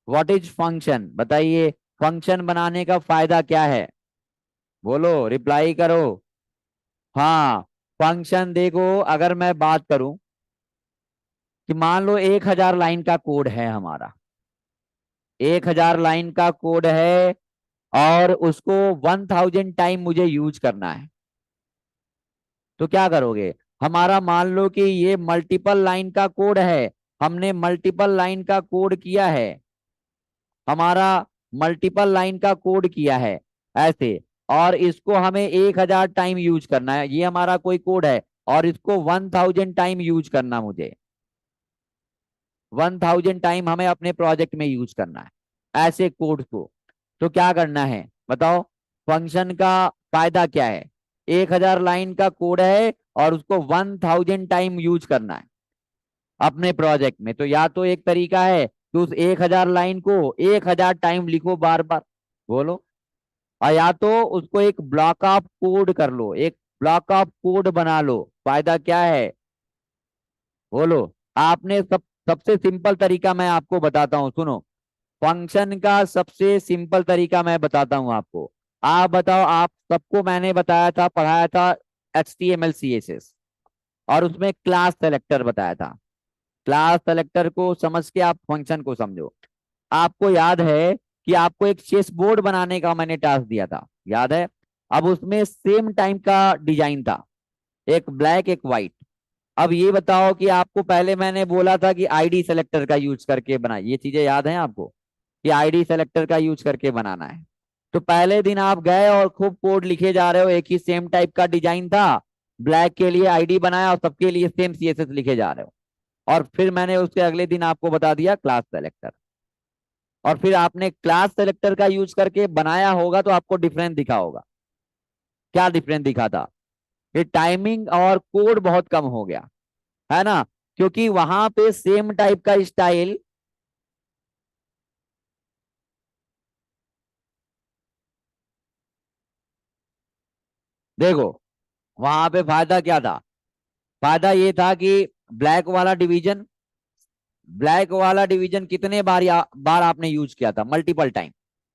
व्हाट इज फंक्शन बताइए, फंक्शन बनाने का फायदा क्या है, बोलो, रिप्लाई करो। हाँ, फंक्शन देखो, अगर मैं बात करूं कि मान लो 1,000 लाइन का कोड है हमारा, 1,000 लाइन का कोड है, और उसको 1,000 टाइम मुझे यूज करना है, तो क्या करोगे, हमारा मान लो कि ये मल्टीपल लाइन का कोड है, हमने मल्टीपल लाइन का कोड किया है, हमारा मल्टीपल लाइन का कोड किया है ऐसे, और इसको हमें 1,000 टाइम यूज करना है, ये हमारा कोई कोड है, और इसको 1,000 टाइम यूज करना मुझे, 1,000 टाइम हमें अपने प्रोजेक्ट में यूज करना है ऐसे कोड को। तो क्या करना है बताओ, फंक्शन का फायदा क्या है, 1,000 लाइन का कोड है और उसको 1,000 टाइम यूज करना है अपने प्रोजेक्ट में। तो या तो एक तरीका है कि उस 1,000 लाइन को 1,000 टाइम लिखो बार बार, बोलो, और या तो उसको एक ब्लॉक ऑफ कोड कर लो, एक ब्लॉक ऑफ कोड बना लो, फायदा क्या है, बोलो। आपने सबसे सिंपल तरीका मैं आपको बताता हूँ, सुनो, फंक्शन का सबसे सिंपल तरीका मैं बताता हूँ आपको। आप बताओ, आप सबको मैंने बताया था, पढ़ाया था HTML CSS, और उसमें क्लास सेलेक्टर बताया था, क्लास सेलेक्टर को समझ के आप फंक्शन को समझो। आपको याद है कि आपको एक चेस बोर्ड बनाने का मैंने टास्क दिया था, याद है, अब उसमें सेम टाइम का डिजाइन था, एक ब्लैक एक व्हाइट। अब ये बताओ कि आपको पहले मैंने बोला था कि ID सेलेक्टर का यूज करके बना, ये चीजें याद हैं आपको कि ID सेलेक्टर का यूज करके बनाना है। तो पहले दिन आप गए और खूब कोड लिखे जा रहे हो, एक ही सेम टाइप का डिजाइन था, ब्लैक के लिए आईडी बनाया और सबके लिए सेम सीएसएस लिखे जा रहे हो। और फिर मैंने उसके अगले दिन आपको बता दिया क्लास सेलेक्टर, और फिर आपने क्लास सेलेक्टर का यूज करके बनाया होगा तो आपको डिफरेंस दिखा होगा। क्या डिफरेंस दिखा था? ये टाइमिंग और कोड बहुत कम हो गया, है ना, क्योंकि वहां पे सेम टाइप का स्टाइल। देखो, वहां पे फायदा क्या था? फायदा ये था कि ब्लैक वाला डिवीजन, ब्लैक वाला डिवीजन कितने बार बार आपने यूज किया था? Multiple time.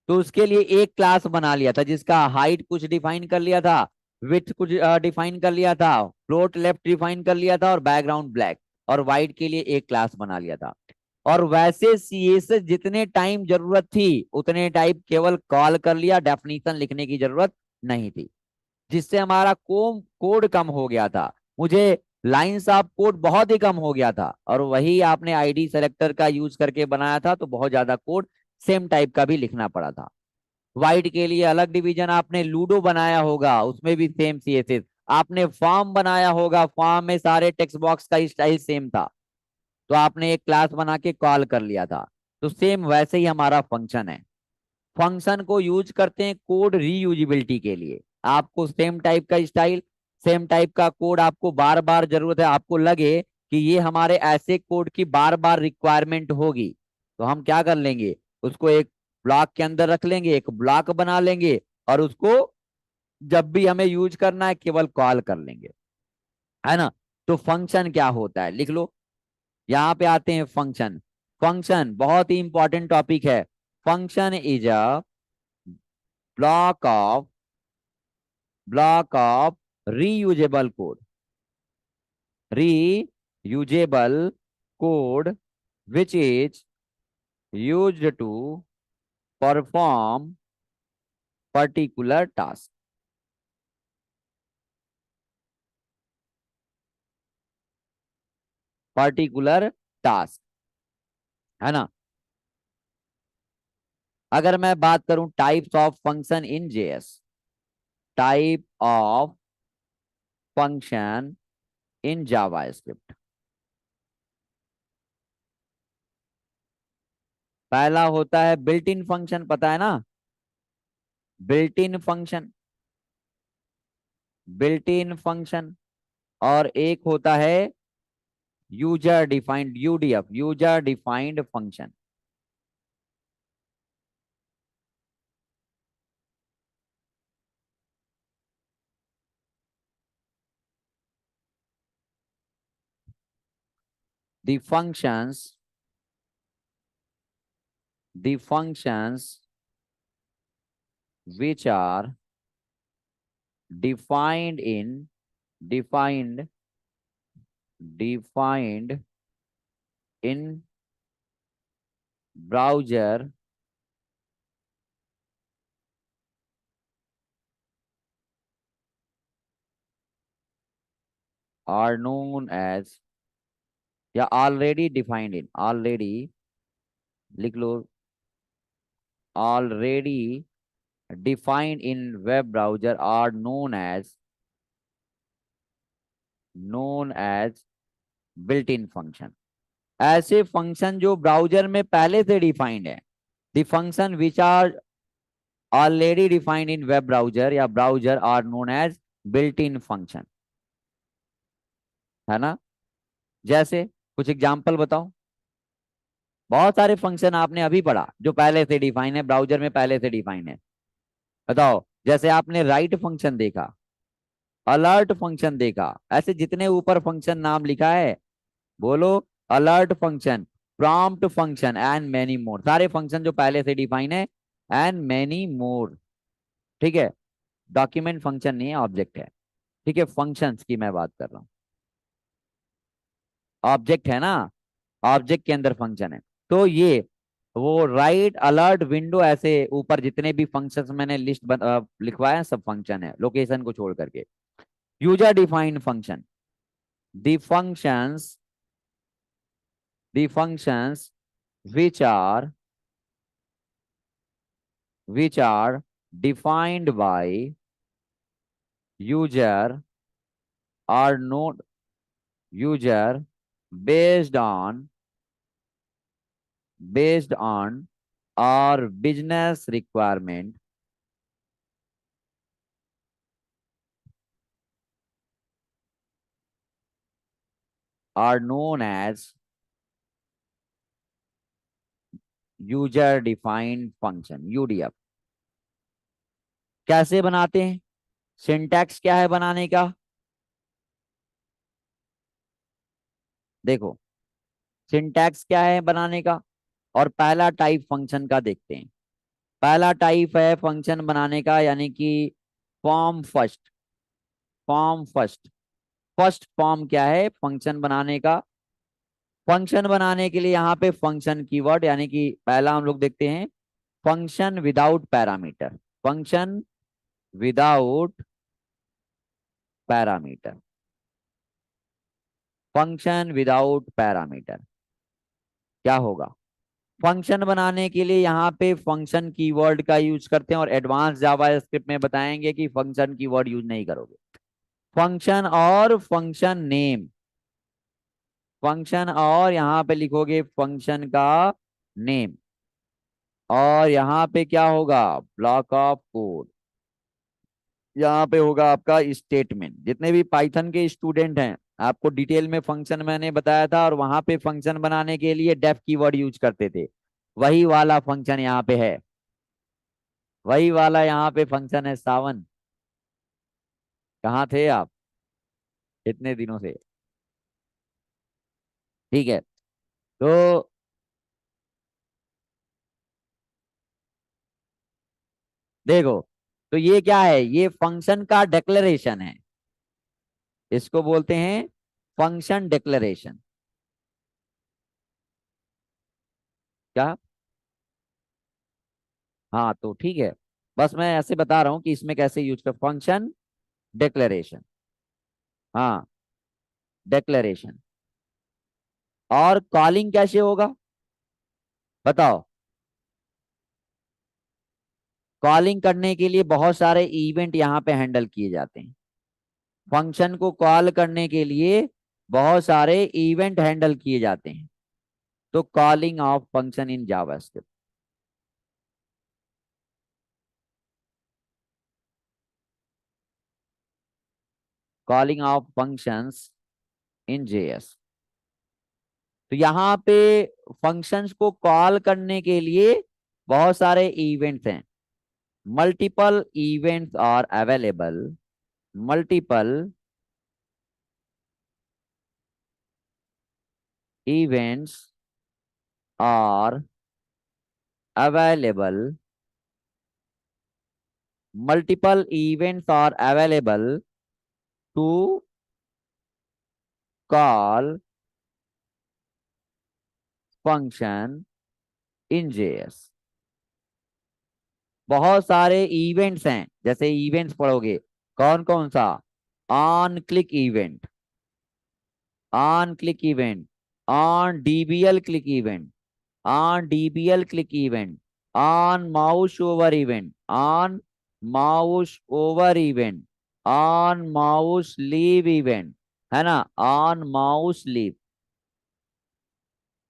तो उसके लिए एक क्लास बना लिया था जिसका हाइट कुछ डिफाइन कर लिया था, विड्थ कुछ डिफाइन कर लिया था, फ्लोट लेफ्ट डिफाइन कर लिया था, और बैकग्राउंड ब्लैक और वाइट के लिए एक क्लास बना लिया था। और वैसे सीएसएस जितने टाइम जरूरत थी उतने टाइप केवल कॉल कर लिया, डेफिनेशन लिखने की जरूरत नहीं थी, जिससे हमारा कोड कम हो गया था। मुझे लाइंस ऑफ कोड बहुत ही कम हो गया था, और वही आपने आईडी सेलेक्टर का यूज करके बनाया था तो बहुत ज्यादा कोड सेम टाइप का भी लिखना पड़ा था। व्हाइट के लिए अलग डिवीजन, आपने लूडो बनाया होगा उसमें भी सेम सीएसएस, आपने फॉर्म बनाया होगा फॉर्म में सारे टेक्स्ट बॉक्स का स्टाइल सेम था, तो आपने एक क्लास बना के कॉल कर लिया था। तो सेम वैसे ही हमारा फंक्शन है। फंक्शन को यूज करते हैं कोड रीयूजिबिलिटी के लिए। आपको सेम टाइप का स्टाइल, सेम टाइप का कोड आपको बार बार जरूरत है, आपको लगे कि ये हमारे ऐसे कोड की बार बार रिक्वायरमेंट होगी, तो हम क्या कर लेंगे, उसको एक ब्लॉक के अंदर रख लेंगे, एक ब्लॉक बना लेंगे, और उसको जब भी हमें यूज करना है केवल कॉल कर लेंगे, है ना। तो फंक्शन क्या होता है लिख लो। यहाँ पे आते हैं फंक्शन। फंक्शन बहुत ही इंपॉर्टेंट टॉपिक है। Function is a block of block of reusable code, reusable code which is used to perform particular task, particular task, है ना। अगर मैं बात करूं types of function in JS, type of function in JavaScript, पहला होता है बिल्ट इन फंक्शन, पता है ना, built in function, built in function. और एक होता है user defined, UDF, user defined function. the functions the functions which are defined in defined defined in browser are known as, या already defined in, already लिख लो, already defined in web browser are known as built-in function। ऐसे function जो browser में पहले से defined है, the function which are already defined in web browser या browser are known as built in function, है ना। जैसे कुछ एग्जांपल बताओ। बहुत सारे फंक्शन आपने अभी पढ़ा जो पहले से डिफाइन है, ब्राउजर में पहले से डिफाइन है। बताओ, जैसे आपने राइट फंक्शन देखा, अलर्ट फंक्शन देखा, ऐसे जितने ऊपर फंक्शन नाम लिखा है, बोलो। Alert function, prompt function and many more, सारे फंक्शन जो पहले से डिफाइन है, एंड मेनी मोर। ठीक है, डॉक्यूमेंट फंक्शन नहीं है, ऑब्जेक्ट है। ठीक है, फंक्शंस की मैं बात कर रहा हूँ, ऑब्जेक्ट है ना, ऑब्जेक्ट के अंदर फंक्शन है। तो ये वो राइट, अलर्ट, विंडो, ऐसे ऊपर जितने भी फंक्शंस मैंने लिस्ट लिखवाया है, सब फंक्शन है, लोकेशन को छोड़ करके। User defined function, the functions the functions which are which are defined by user और note user based on based on our business requirement are known as user defined function UDF। कैसे बनाते हैं? Syntax क्या है बनाने का? देखो, syntax क्या है बनाने का, और पहला टाइप फंक्शन का देखते हैं। पहला टाइप है फंक्शन बनाने का, यानी कि form first. Form first, first form क्या है फंक्शन बनाने का? फंक्शन बनाने के लिए यहाँ पे फंक्शन कीवर्ड, यानी कि पहला हम लोग देखते हैं function without parameter. Function without parameter, function without parameter क्या होगा? फंक्शन बनाने के लिए यहाँ पे फंक्शन कीवर्ड का यूज करते हैं, और एडवांस जावा स्क्रिप्ट में बताएंगे कि फंक्शन कीवर्ड यूज नहीं करोगे। फंक्शन और फंक्शन नेम, फंक्शन और यहाँ पे लिखोगे फंक्शन का नेम, और यहाँ पे क्या होगा? Block of code. यहाँ पे होगा आपका स्टेटमेंट। जितने भी पाइथन के स्टूडेंट हैं, आपको डिटेल में फंक्शन मैंने बताया था, और वहां पे फंक्शन बनाने के लिए डेफ कीवर्ड यूज करते थे। वही वाला फंक्शन यहाँ पे है, वही वाला यहाँ पे फंक्शन है। सावन, कहाँ थे आप इतने दिनों से? ठीक है, तो देखो, तो ये क्या है? ये फंक्शन का डिक्लेरेशन है, इसको बोलते हैं फंक्शन डिक्लेरेशन। क्या? हाँ, तो ठीक है, बस मैं ऐसे बता रहा हूँ कि इसमें कैसे यूज कर फंक्शन डिक्लेरेशन। हाँ, डिक्लेरेशन। और कॉलिंग कैसे होगा बताओ? कॉलिंग करने के लिए बहुत सारे इवेंट यहाँ पे हैंडल किए जाते हैं। फंक्शन को कॉल करने के लिए बहुत सारे इवेंट हैंडल किए जाते हैं। तो calling of function in JavaScript, calling of functions in JS. तो यहाँ पे फंक्शंस को कॉल करने के लिए बहुत सारे इवेंट्स हैं। Multiple events are available, multiple events are available, multiple events are available to call function in JS। बहुत सारे इवेंट्स हैं, जैसे इवेंट्स पढ़ोगे, कौन कौन सा? On click event, on click event, on DBL click event, on DBL click event, on mouse over event, on mouse over event, on mouse leave event, है ना? On mouse leave,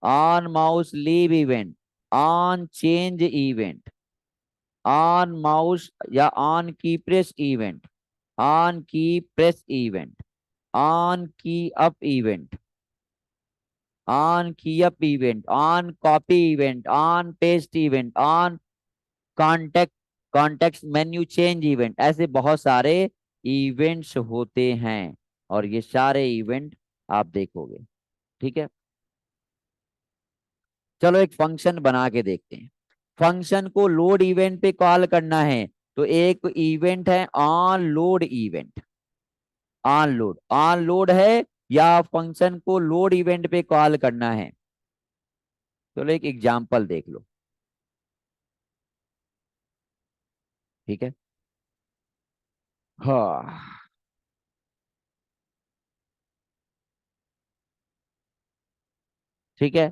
on mouse leave event, on change event, on mouse या on की press event, on की press event, on की up event, on की up event, on copy event, on paste event, on contact context menu change event. ऐसे बहुत सारे events होते हैं, और ये सारे इवेंट आप देखोगे। ठीक है, चलो एक फंक्शन बना के देखते हैं। फंक्शन को लोड इवेंट पे कॉल करना है, तो एक इवेंट है on load event. On load, on load है, या फंक्शन को लोड इवेंट पे कॉल करना है? चलो एक एग्जांपल देख लो। ठीक है, हाँ, ठीक है।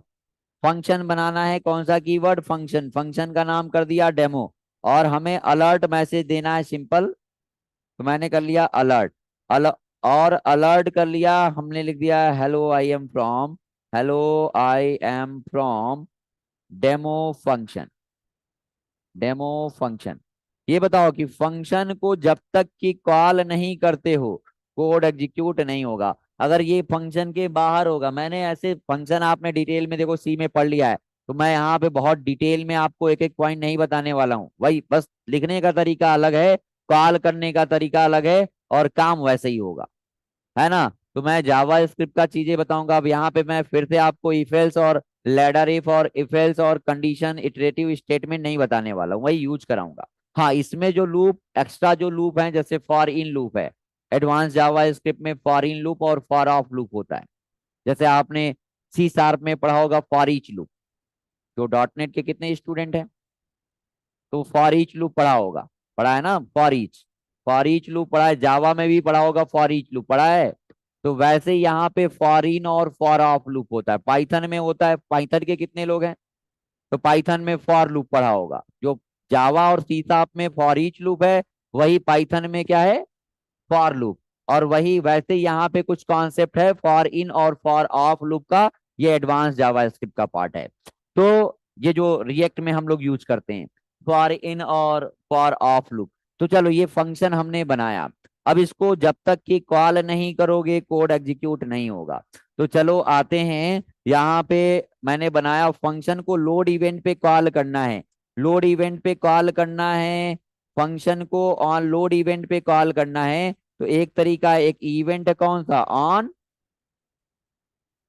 फंक्शन बनाना है, कौन सा कीवर्ड? फंक्शन। फंक्शन का नाम कर दिया डेमो। और हमें अलर्ट मैसेज देना है सिंपल। तो मैंने कर लिया अलर्ट। अल और अलर्ट कर लिया, हमने लिख दिया hello I am from demo function. Demo function. ये बताओ कि फंक्शन को जब तक कि कॉल नहीं करते हो कोड एग्जीक्यूट नहीं होगा। अगर ये फंक्शन के बाहर होगा, मैंने ऐसे फंक्शन आपने डिटेल में देखो सी में पढ़ लिया है, तो मैं यहाँ पे बहुत डिटेल में आपको एक एक पॉइंट नहीं बताने वाला हूँ। वही बस लिखने का तरीका अलग है, कॉल करने का तरीका अलग है, और काम वैसे ही होगा, है ना। तो मैं जावा स्क्रिप्ट का चीजें बताऊंगा। अब यहाँ पे मैं फिर से आपको इफ एल्स और लैडर इफ और इफ एल्स और कंडीशन इटरेटिव स्टेटमेंट नहीं बताने वाला हूँ, वही यूज कराऊंगा। हाँ, इसमें जो लूप एक्स्ट्रा जो लूप है, जैसे फॉर इन लूप है, एडवांस जावा स्क्रिप्ट में फॉर इन लूप और फॉर ऑफ लूप होता है। जैसे आपने सी शार्प में पढ़ा होगा फॉर ईच लूप। जो डॉट नेट के कितने स्टूडेंट हैं, तो फॉर ईच लूप पढ़ा होगा, पढ़ा है ना। फॉर ईच लूप पढ़ा है, जावा में भी पढ़ा होगा, फॉर ईच लूप पढ़ा है। तो वैसे ही यहाँ पे फॉर इन और फॉर ऑफ लूप होता है, पाइथन में होता है। पाइथन के कितने लोग हैं, तो पाइथन में फॉर लूप पढ़ा होगा। जो जावा और सी शार्प में फॉर ईच लूप है, वही पाइथन में क्या है, फॉर लूप। और वही वैसे यहाँ पे कुछ कॉन्सेप्ट है फॉर इन और फॉर ऑफ लूप का, ये एडवांस जावा स्क्रिप्ट का पार्ट है। तो ये जो रिएक्ट में हम लोग यूज करते हैं, फॉर इन और फॉर ऑफ लूप। तो चलो ये फंक्शन हमने बनाया। अब इसको जब तक कि कॉल नहीं करोगे कोड एग्जीक्यूट नहीं होगा। तो चलो आते हैं यहाँ पे। मैंने बनाया फंक्शन को लोड इवेंट पे कॉल करना है। लोड इवेंट पे कॉल करना है, फंक्शन को ऑन लोड इवेंट पे कॉल करना है। तो एक तरीका, एक इवेंट है कौन सा, ऑन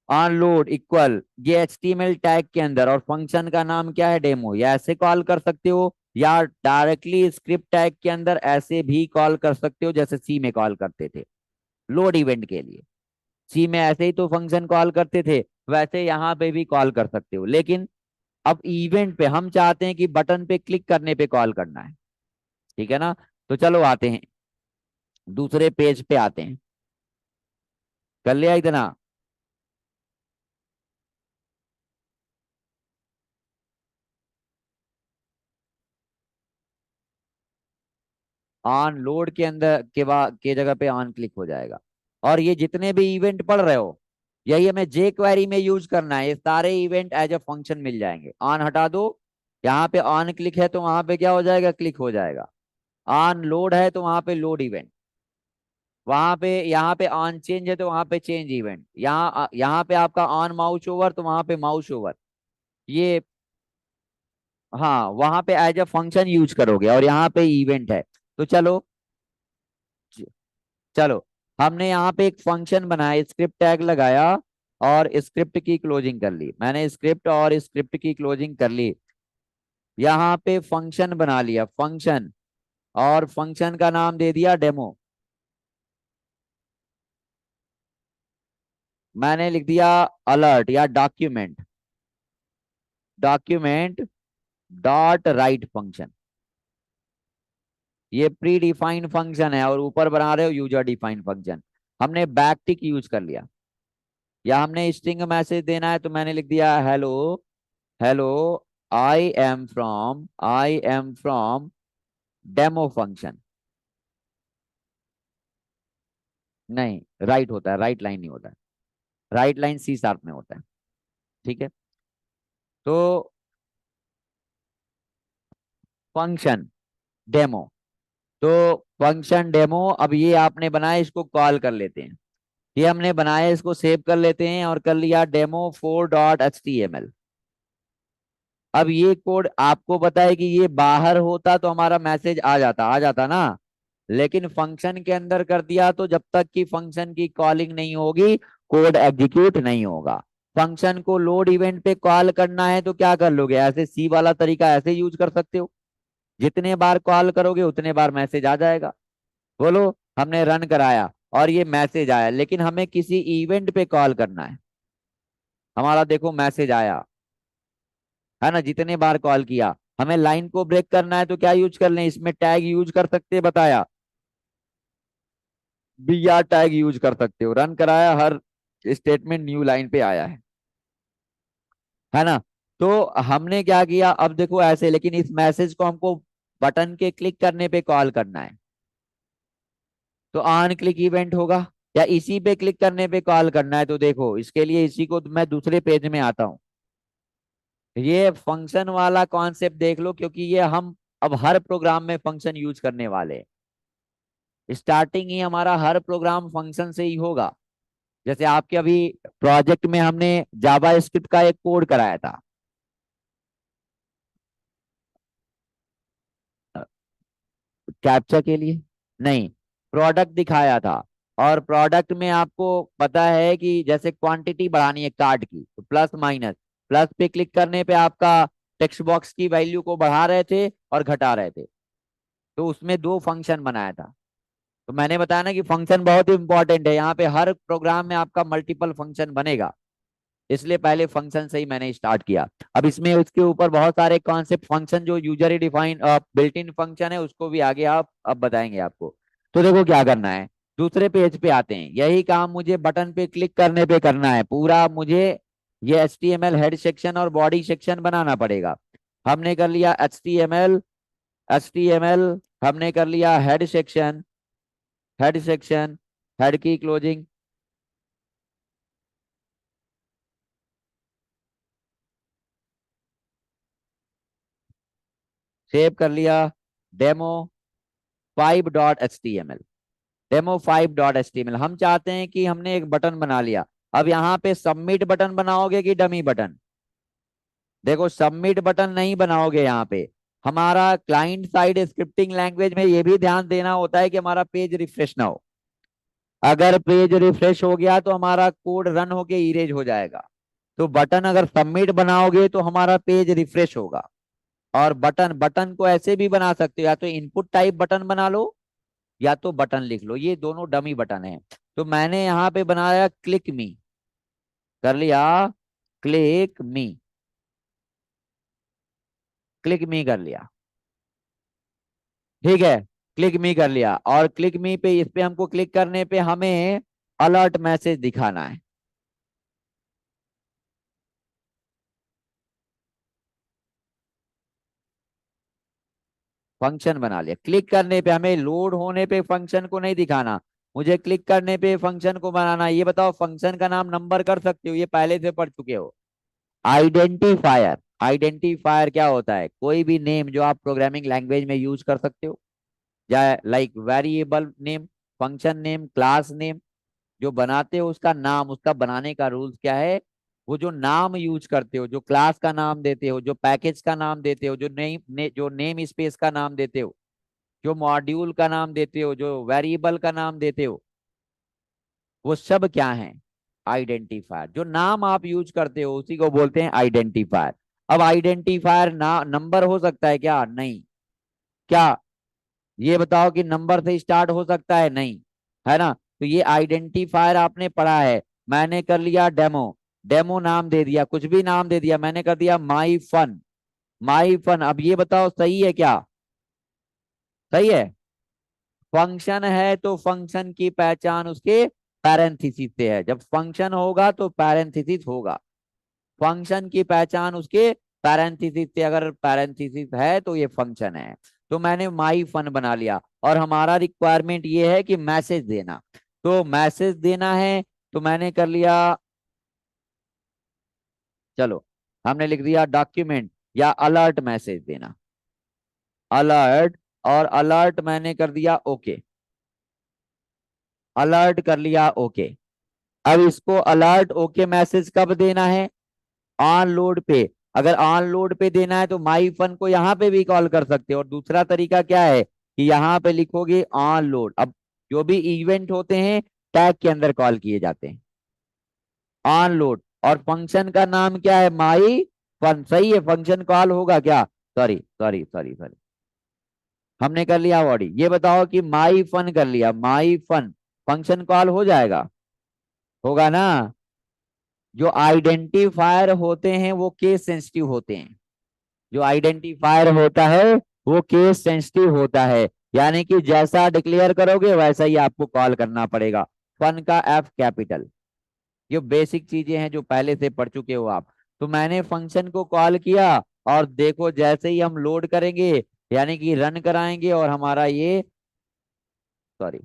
ऑन लोड इक्वल ये एचटीएमएल टैग के अंदर, और फंक्शन का नाम क्या है, डेमो। या ऐसे कॉल कर सकते हो, या डायरेक्टली स्क्रिप्ट टैग के अंदर ऐसे भी कॉल कर सकते हो, जैसे सी में कॉल करते थे लोड इवेंट के लिए। सी में ऐसे ही तो फंक्शन कॉल करते थे, वैसे यहाँ पे भी कॉल कर सकते हो। लेकिन अब इवेंट पे हम चाहते हैं कि बटन पे क्लिक करने पे कॉल करना है, ठीक है ना। तो चलो आते हैं, दूसरे पेज पे आते हैं। कर लिया इतना। ऑन लोड के अंदर के बाद के जगह पे ऑन क्लिक हो जाएगा। और ये जितने भी इवेंट पढ़ रहे हो, यही हमें जे क्वेरी में यूज करना है। ये सारे इवेंट एज अ फंक्शन मिल जाएंगे। ऑन हटा दो, यहाँ पे ऑन क्लिक है तो वहां पे क्या हो जाएगा, क्लिक हो जाएगा। ऑन लोड है तो वहां पे लोड इवेंट, वहां पे यहाँ पे ऑन चेंज है तो वहां पे चेंज इवेंट, यहाँ पे आपका ऑन माउस ओवर तो वहां पे माउस ओवर। ये हाँ, वहां पे एज अ फंक्शन यूज करोगे, और यहाँ पे इवेंट है। तो चलो, चलो हमने यहाँ पे एक फंक्शन बनाया, स्क्रिप्ट टैग लगाया, और स्क्रिप्ट की क्लोजिंग कर ली। मैंने स्क्रिप्ट और स्क्रिप्ट की क्लोजिंग कर ली। यहाँ पे फंक्शन बना लिया, फंक्शन, और फंक्शन का नाम दे दिया डेमो। मैंने लिख दिया अलर्ट या document, document dot right function. ये प्री डिफाइंड फंक्शन है, और ऊपर बना रहे हो यूजर डिफाइंड फंक्शन। हमने बैक टिक यूज कर लिया। या हमने स्ट्रिंग मैसेज देना है, तो मैंने लिख दिया hello, hello I am from demo function. नहीं, राइट होता है, राइट लाइन नहीं होता है। राइट लाइन सी शार्प में होता है, ठीक है। तो फंक्शन डेमो, तो फंक्शन डेमो, अब ये आपने बनाया, इसको कॉल कर लेते हैं। ये हमने बनाया, इसको सेव कर लेते हैं, और कर लिया demo4.html। अब ये कोड आपको पता है कि ये बाहर होता तो हमारा मैसेज आ जाता ना। लेकिन फंक्शन के अंदर कर दिया, तो जब तक कि फंक्शन की कॉलिंग नहीं होगी कोड एग्जीक्यूट नहीं होगा। फंक्शन को लोड इवेंट पे कॉल करना है तो क्या कर लोगे, ऐसे सी वाला तरीका ऐसे यूज कर सकते हो। जितने बार कॉल करोगे उतने बार मैसेज आ जाएगा। बोलो, हमने रन कराया और ये मैसेज आया, लेकिन हमें किसी इवेंट पे कॉल करना है। हमारा देखो मैसेज आया, है ना। जितने बार कॉल किया, हमें लाइन को ब्रेक करना है तो क्या यूज कर लें, इसमें टैग यूज कर सकते हैं, बताया। बी आर टैग यूज कर सकते हो। रन कराया, हर स्टेटमेंट न्यू लाइन पे आया है ना। तो हमने क्या किया, अब देखो ऐसे, लेकिन इस मैसेज को हमको बटन के क्लिक करने पे कॉल करना है तो ऑन क्लिक इवेंट होगा, या इसी पे क्लिक करने पे कॉल करना है तो देखो इसके लिए इसी को मैं दूसरे पेज में आता हूँ। ये फंक्शन वाला कॉन्सेप्ट देख लो, क्योंकि ये हम अब हर प्रोग्राम में फंक्शन यूज करने वाले हैं। स्टार्टिंग ही हमारा हर प्रोग्राम फंक्शन से ही होगा। जैसे आपके अभी प्रोजेक्ट में हमने जावा स्क्रिप्ट का एक कोड कराया था, कैप्चा के लिए नहीं, प्रोडक्ट दिखाया था। और प्रोडक्ट में आपको पता है कि जैसे क्वांटिटी बढ़ानी है कार्ड की तो प्लस माइनस, प्लस पे क्लिक करने पे आपका टेक्स्ट बॉक्स की वैल्यू को बढ़ा रहे थे और घटा रहे थे। तो उसमें दो फंक्शन बनाया था। तो मैंने बताया ना कि फंक्शन बहुत ही इंपॉर्टेंट है, यहाँ पे हर प्रोग्राम में आपका मल्टीपल फंक्शन बनेगा, इसलिए पहले फंक्शन से ही मैंने स्टार्ट किया। अब इसमें उसके ऊपर बहुत सारे कॉन्सेप्ट फंक्शन जो user define built in function है उसको भी आगे आप अब बताएंगे आपको। तो देखो क्या करना है, दूसरे पेज पे आते हैं। यही काम मुझे बटन पे क्लिक करने पे करना है पूरा। मुझे ये HTML हेड सेक्शन और बॉडी सेक्शन बनाना पड़ेगा। हमने कर लिया HTML, हमने कर लिया हेड सेक्शन, हेड की क्लोजिंग, सेव कर लिया। Demo 5.html, demo 5.html। हम चाहते हैं कि हमने एक बटन बना लिया। अब यहाँ पे सबमिट बटन बनाओगे कि डमी बटन? देखो सबमिट बटन नहीं बनाओगे यहाँ पे। हमारा क्लाइंट साइड स्क्रिप्टिंग लैंग्वेज में ये भी ध्यान देना होता है कि हमारा पेज रिफ्रेश ना हो। अगर पेज रिफ्रेश हो गया तो हमारा कोड रन होके इरेज हो जाएगा। तो बटन अगर सबमिट बनाओगे तो हमारा पेज रिफ्रेश होगा। और बटन बटन को ऐसे भी बना सकते हो, या तो इनपुट टाइप बटन बना लो या तो बटन लिख लो, ये दोनों डमी बटन है। तो मैंने यहाँ पे बनाया क्लिक मी, कर लिया क्लिक मी, क्लिक मी कर लिया। ठीक है, क्लिक मी कर लिया। और क्लिक मी पे इस पे हमको क्लिक करने पे हमें अलर्ट मैसेज दिखाना है। फंक्शन बना लिया। क्लिक करने पे हमें लोड होने पे फंक्शन को नहीं दिखाना, मुझे क्लिक करने पे फंक्शन को बनाना। ये बताओ फंक्शन का नाम नंबर कर सकते हो, ये पहले से पढ़ चुके हो। आइडेंटिफायर, आइडेंटिफायर क्या होता है? कोई भी नेम जो आप प्रोग्रामिंग लैंग्वेज में यूज कर सकते हो, या like variable name, function name, class name, जो बनाते हो उसका नाम, उसका बनाने का रूल्स क्या है। वो जो नाम यूज करते हो, जो क्लास का नाम देते हो, जो पैकेज का नाम देते हो, जो जो नेम स्पेस का नाम देते हो, जो मॉड्यूल का नाम देते हो, जो वेरिएबल का नाम देते हो, वो सब क्या है? आइडेंटिफायर। जो नाम आप यूज करते हो उसी को बोलते हैं आइडेंटिफायर। अब आइडेंटिफायर ना नंबर हो सकता है क्या? नहीं। क्या? ये बताओ कि नंबर से स्टार्ट हो सकता है? नहीं, है ना? तो ये आइडेंटिफायर आपने पढ़ा है। मैंने कर लिया डेमो, डेमो नाम दे दिया, कुछ भी नाम दे दिया, मैंने कर दिया माई फन, माई फन। अब ये बताओ सही है क्या? सही है। फंक्शन है तो फंक्शन की पहचान उसके पैरेंथेसिस से है। जब फंक्शन होगा तो पैरेंथेसिस होगा। फंक्शन की पहचान उसके पैरेंथेसिस से, अगर पैरेंथेसिस है तो ये फंक्शन है। तो मैंने माई फन बना लिया। और हमारा रिक्वायरमेंट ये है कि मैसेज देना, तो मैसेज देना है। तो मैंने कर लिया, चलो हमने लिख दिया डॉक्यूमेंट या अलर्ट मैसेज देना, अलर्ट। और अलर्ट मैंने कर दिया ओके, अलर्ट कर लिया ओके। अब इसको अलर्ट ओके मैसेज कब देना है? ऑन लोड पे। अगर ऑन लोड पे देना है तो माई फन को यहाँ पे भी कॉल कर सकते हो। और दूसरा तरीका क्या है कि यहाँ पे लिखोगे ऑन लोड। अब जो भी इवेंट होते हैं टैग के अंदर कॉल किए जाते हैं, ऑन लोड। और फंक्शन का नाम क्या है? माई फन। सही है, फंक्शन कॉल होगा क्या? सॉरी सॉरी सॉरी सॉरी, हमने कर लिया बॉडी। ये बताओ कि माई फन कर लिया, माई फन फंक्शन कॉल हो जाएगा? होगा ना? जो आइडेंटिफायर होते हैं वो केस सेंसिटिव होते हैं। जो आइडेंटिफायर होता है वो केस सेंसिटिव होता है, यानी कि जैसा डिक्लेयर करोगे वैसा ही आपको कॉल करना पड़ेगा। फन का एफ कैपिटल। ये बेसिक चीजें हैं जो पहले से पढ़ चुके हो आप। तो मैंने फंक्शन को कॉल किया और देखो जैसे ही हम लोड करेंगे यानी कि रन कराएंगे और हमारा ये, सॉरी,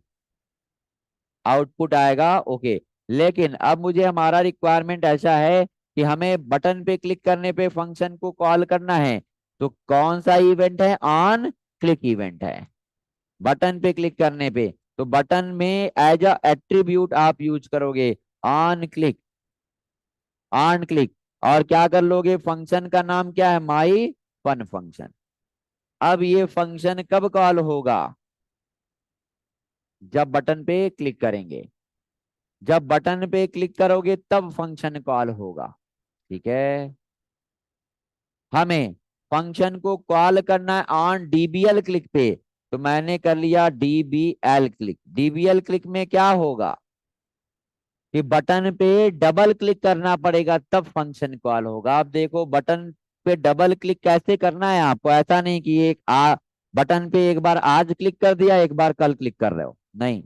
आउटपुट आएगा। ओके, लेकिन अब मुझे हमारा रिक्वायरमेंट ऐसा है कि हमें बटन पे क्लिक करने पे फंक्शन को कॉल करना है। तो कौन सा इवेंट है? ऑन क्लिक इवेंट है, बटन पे क्लिक करने पे। तो बटन में एज अ एट्रीब्यूट आप यूज करोगे ऑन क्लिक, ऑन क्लिक। और क्या कर लोगे? फंक्शन का नाम क्या है? माई फन फंक्शन। अब ये फंक्शन कब कॉल होगा? जब बटन पे क्लिक करेंगे। जब बटन पे क्लिक करोगे तब फंक्शन कॉल होगा। ठीक है, हमें फंक्शन को कॉल करना है ऑन डीबीएल क्लिक पे। तो मैंने कर लिया डीबीएल क्लिक। डीबीएल क्लिक में क्या होगा कि बटन पे डबल क्लिक करना पड़ेगा तब फंक्शन कॉल होगा। आप देखो बटन पे डबल क्लिक कैसे करना है आपको। ऐसा नहीं कि एक बटन पे एक बार आज क्लिक कर दिया, एक बार कल क्लिक कर रहे हो, नहीं।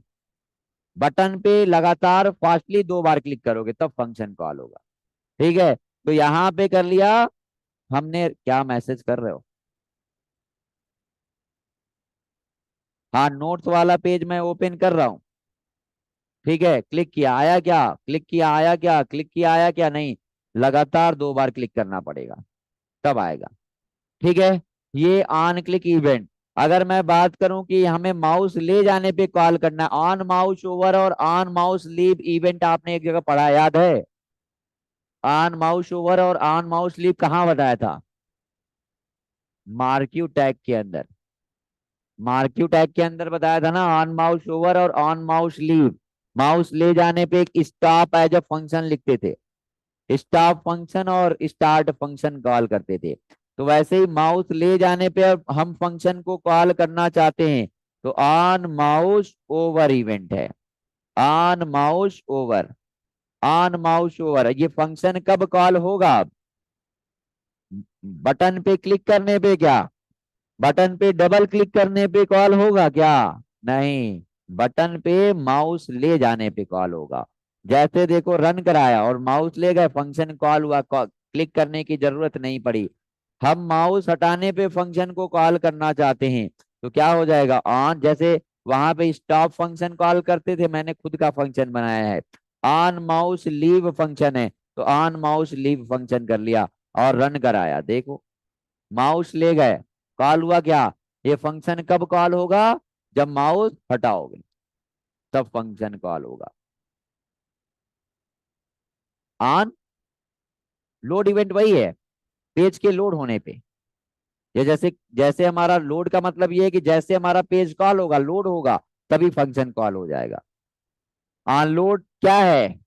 बटन पे लगातार फास्टली 2 बार क्लिक करोगे तब फंक्शन कॉल होगा। ठीक है, तो यहाँ पे कर लिया हमने। क्या मैसेज कर रहे हो? हाँ, नोट्स वाला पेज मैं ओपन कर रहा हूँ। ठीक है, क्लिक किया, आया क्या? क्लिक किया, आया क्या? क्लिक किया, आया क्या? नहीं, लगातार 2 बार क्लिक करना पड़ेगा तब आएगा। ठीक है, ये ऑन क्लिक इवेंट। अगर मैं बात करूं कि हमें माउस ले जाने पे कॉल करना है, ऑन माउस ओवर और ऑन माउस लीव इवेंट आपने एक जगह पढ़ा, याद है? ऑन माउस ओवर और ऑन माउस लीव कहाँ बताया था? मार्क्यू टैग के अंदर। मार्क्यू टैग के अंदर बताया था ना, ऑन माउस ओवर और ऑन माउस लीव। माउस ले जाने पे एक स्टॉप एज अ फंक्शन लिखते थे, स्टॉप फंक्शन और स्टार्ट फंक्शन कॉल करते थे। तो वैसे ही माउस ले जाने पे अब हम फंक्शन को कॉल करना चाहते हैं तो ऑन माउस ओवर इवेंट है। On mouse over, on mouse over, ये फंक्शन कब कॉल होगा? बटन पे क्लिक करने पे क्या? बटन पे डबल क्लिक करने पे कॉल होगा क्या? नहीं, बटन पे माउस ले जाने पे कॉल होगा। जैसे देखो रन कराया और माउस ले गए, फंक्शन कॉल हुआ, क्लिक करने की जरूरत नहीं पड़ी। हम माउस हटाने पे फंक्शन को कॉल करना चाहते हैं तो क्या हो जाएगा? ऑन, जैसे वहां पे स्टॉप फंक्शन कॉल करते थे, मैंने खुद का फंक्शन बनाया है। ऑन माउस लीव फंक्शन है तो ऑन माउस लीव फंक्शन कर लिया और रन कराया। देखो माउस ले गए, कॉल हुआ क्या? ये फंक्शन कब कॉल होगा? जब माउस हटाओगे तब फंक्शन कॉल होगा। ऑन लोड इवेंट वही है, पेज के लोड होने पे। ये जैसे जैसे हमारा लोड का मतलब ये है कि जैसे हमारा पेज कॉल होगा, लोड होगा, तभी फंक्शन कॉल हो जाएगा। ऑन लोड क्या है?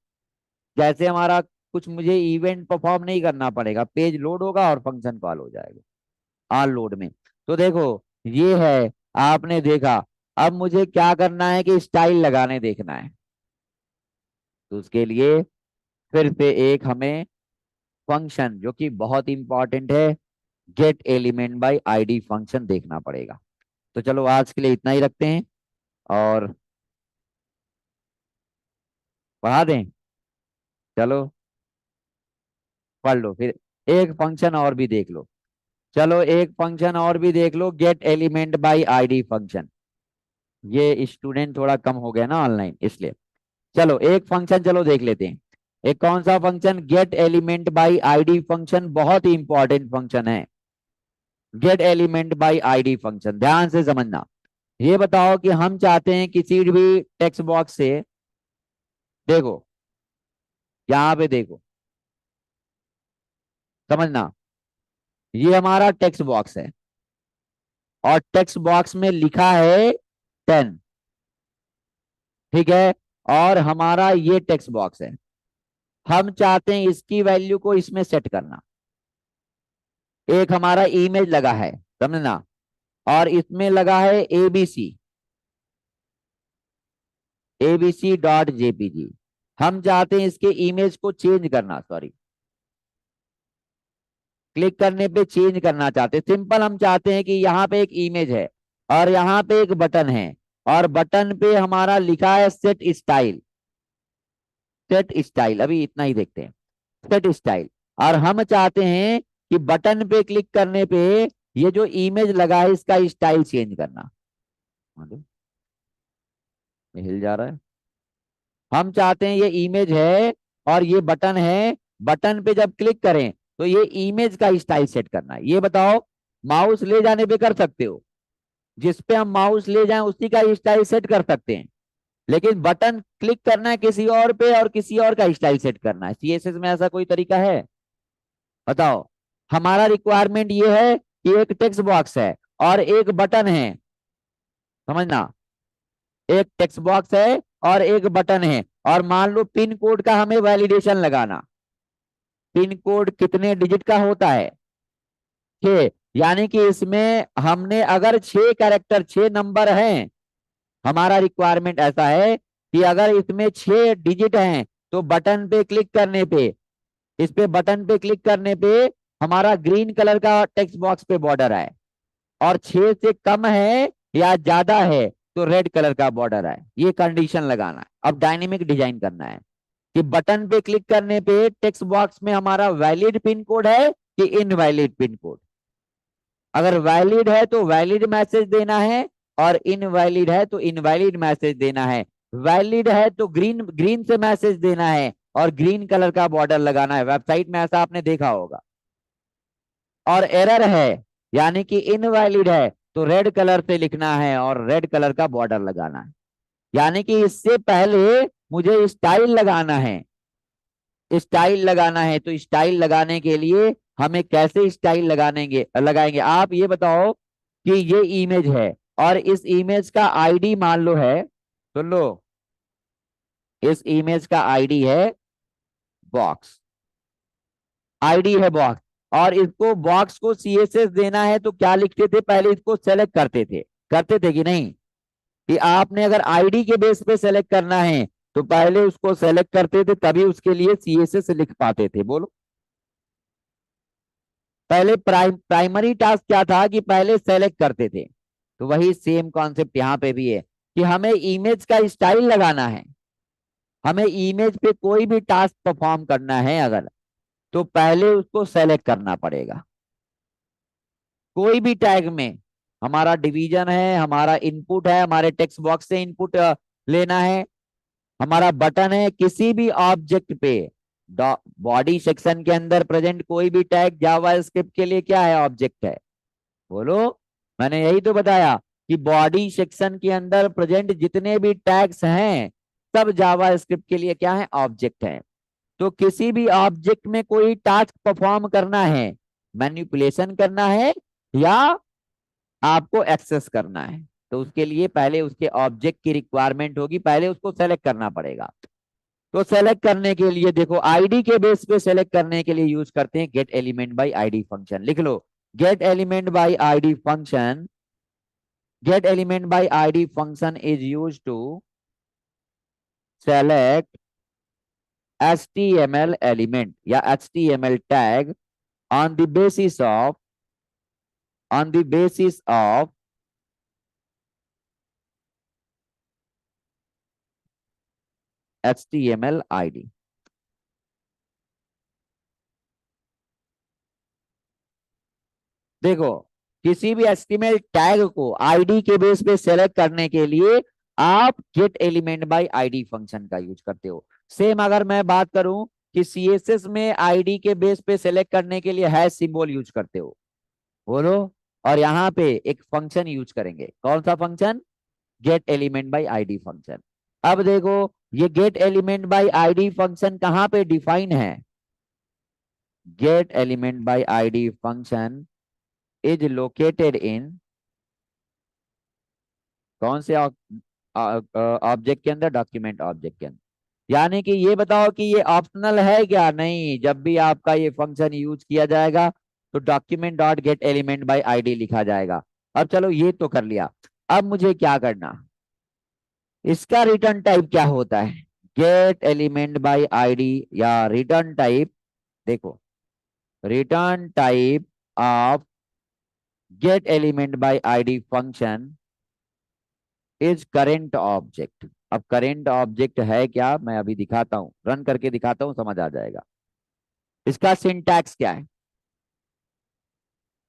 जैसे हमारा कुछ मुझे इवेंट परफॉर्म नहीं करना पड़ेगा, पेज लोड होगा और फंक्शन कॉल हो जाएगा ऑन लोड में। तो देखो ये है, आपने देखा। अब मुझे क्या करना है कि स्टाइल लगाने देखना है। तो उसके लिए फिर से एक हमें फंक्शन जो कि बहुत इंपॉर्टेंट है, gate element by ID function देखना पड़ेगा। तो चलो आज के लिए इतना ही रखते हैं और पढ़ा दें। चलो पढ़ लो फिर, एक फंक्शन और भी देख लो। चलो एक फंक्शन और भी देख लो, get element by ID function. ये स्टूडेंट थोड़ा कम हो गया ना ऑनलाइन, इसलिए। चलो एक फंक्शन चलो देख लेते हैं। एक कौन सा function? Get element by ID function, बहुत ही इंपॉर्टेंट फंक्शन है। Gate element by ID function ध्यान से समझना। ये बताओ कि हम चाहते हैं किसी भी टेक्स्ट बॉक्स से, देखो यहाँ पे देखो, समझना, ये हमारा टेक्स्ट बॉक्स है और टेक्स्ट बॉक्स में लिखा है 10। ठीक है, और हमारा ये टेक्स्ट बॉक्स है, हम चाहते हैं इसकी वैल्यू को इसमें सेट करना। एक हमारा इमेज लगा है, समझना, और इसमें लगा है एबीसी, एबीसी डॉट जेपीजी। हम चाहते हैं इसके इमेज को चेंज करना, सॉरी, क्लिक करने पे चेंज करना चाहते हैं। सिंपल, हम चाहते हैं कि यहाँ पे एक इमेज है और यहाँ पे एक बटन है और बटन पे हमारा लिखा है सेट स्टाइल। सेट स्टाइल, अभी इतना ही देखते हैं। सेट स्टाइल, और हम चाहते हैं कि बटन पे क्लिक करने पे ये जो इमेज लगा है इसका स्टाइल चेंज करना। मतलब ये हिल जा रहा है। हम चाहते हैं ये इमेज है और ये बटन है, बटन पे जब क्लिक करें तो ये इमेज का स्टाइल सेट करना है। ये बताओ, माउस ले जाने पे कर सकते हो, जिस पे हम माउस ले जाएं उसी का स्टाइल सेट कर सकते हैं, लेकिन बटन क्लिक करना है किसी और पे और किसी और का स्टाइल सेट करना है। सीएसएस में ऐसा कोई तरीका है? बताओ। हमारा रिक्वायरमेंट ये है कि एक टेक्स्ट बॉक्स है और एक बटन है, समझना, एक टेक्स्ट बॉक्स है और एक बटन है, और मान लो पिन कोड का हमें वैलिडेशन लगाना। पिन कोड कितने डिजिट का होता है? 6। यानी कि इसमें हमने अगर 6 कैरेक्टर 6 नंबर हैं, हमारा रिक्वायरमेंट ऐसा है कि अगर इसमें 6 डिजिट हैं तो बटन पे क्लिक करने पे, इस पे बटन पे क्लिक करने पे हमारा ग्रीन कलर का टेक्स्ट बॉक्स पे बॉर्डर आए, और 6 से कम है या ज्यादा है तो रेड कलर का बॉर्डर आए। ये कंडीशन लगाना है। अब डायनेमिक डिजाइन करना है कि बटन पे क्लिक करने पे टेक्स्ट बॉक्स में हमारा वैलिड पिन कोड है कि इनवैलिड पिन कोड। अगर वैलिड है तो वैलिड मैसेज देना है, और इनवैलिड है तो इनवैलिड मैसेज देना है। वैलिड है तो ग्रीन ग्रीन से मैसेज देना है और ग्रीन कलर का बॉर्डर लगाना है। वेबसाइट में ऐसा आपने देखा होगा। और एरर है यानी कि इनवैलिड है तो रेड कलर से लिखना है और रेड कलर का बॉर्डर लगाना है। यानी कि इससे पहले मुझे स्टाइल लगाना है। स्टाइल लगाना है तो स्टाइल लगाने के लिए हमें कैसे स्टाइल लगाएंगे आप ये बताओ कि ये इमेज है और इस इमेज का आईडी मान लो है, सुन लो, इस इमेज का आईडी है बॉक्स, आईडी है बॉक्स, और इसको बॉक्स को सीएसएस देना है तो क्या लिखते थे? पहले इसको सेलेक्ट करते थे कि नहीं? कि आपने अगर आईडी के बेस पे सेलेक्ट करना है तो पहले उसको सेलेक्ट करते थे, तभी उसके लिए सीएसएस लिख पाते थे। बोलो। पहले प्राइमरी टास्क क्या था कि पहले सेलेक्ट करते थे। तो वही सेम कॉन्सेप्ट यहाँ पे भी है कि हमें इमेज का स्टाइल लगाना है। हमें इमेज पे कोई भी टास्क परफॉर्म करना है अगर, तो पहले उसको सेलेक्ट करना पड़ेगा। कोई भी टैग में हमारा डिवीजन है, हमारा इनपुट है, हमारे टेक्स्ट बॉक्स से इनपुट लेना है, हमारा बटन है, किसी भी ऑब्जेक्ट पे बॉडी सेक्शन के अंदर प्रेजेंट कोई भी टैग जावा स्क्रिप्ट के लिए क्या है? ऑब्जेक्ट है। बोलो। मैंने यही तो बताया कि बॉडी सेक्शन के अंदर प्रेजेंट जितने भी टैग्स हैं सब जावा स्क्रिप्ट के लिए क्या है? ऑब्जेक्ट है। तो किसी भी ऑब्जेक्ट में कोई टास्क परफॉर्म करना है, मैनिपुलेशन करना है या आपको एक्सेस करना है, तो उसके लिए पहले उसके ऑब्जेक्ट की रिक्वायरमेंट होगी, पहले उसको सेलेक्ट करना पड़ेगा। तो सेलेक्ट करने के लिए देखो, आईडी के बेस पे सेलेक्ट करने के लिए यूज करते हैं get element by ID function. लिख लो, get element by ID function. Get element by ID function is use to select HTML element या HTML tag on the basis of on the basis of HTML ID। देखो, किसी भी HTML tag को ID के base पे select करने के लिए आप gate element by ID function का यूज करते हो। सेम अगर मैं बात करूं कि सीएसएस में आईडी के बेस पे सेलेक्ट करने के लिए हैश सिंबल यूज करते हो। बोलो। और यहाँ पे एक फंक्शन यूज करेंगे, कौन सा function? Get element by ID function. अब देखो, ये gate element by ID function कहाँ पे डिफाइन है? Gate element by ID function is located इन कौन से ऑब्जेक्ट के अंदर? डॉक्यूमेंट ऑब्जेक्ट के अंदर। यानी कि ये बताओ कि ये ऑप्शनल है क्या? नहीं, जब भी आपका ये फंक्शन यूज किया जाएगा तो document dot gate element by ID लिखा जाएगा। अब चलो ये तो कर लिया, अब मुझे क्या करना, इसका रिटर्न टाइप क्या होता है? गेट एलिमेंट बाय आईडी या रिटर्न टाइप, देखो, return type of gate element by ID function is current object. अब करेंट ऑब्जेक्ट है क्या? मैं अभी दिखाता हूं, रन करके दिखाता हूं, समझ आ जाएगा। इसका सिंटैक्स क्या है?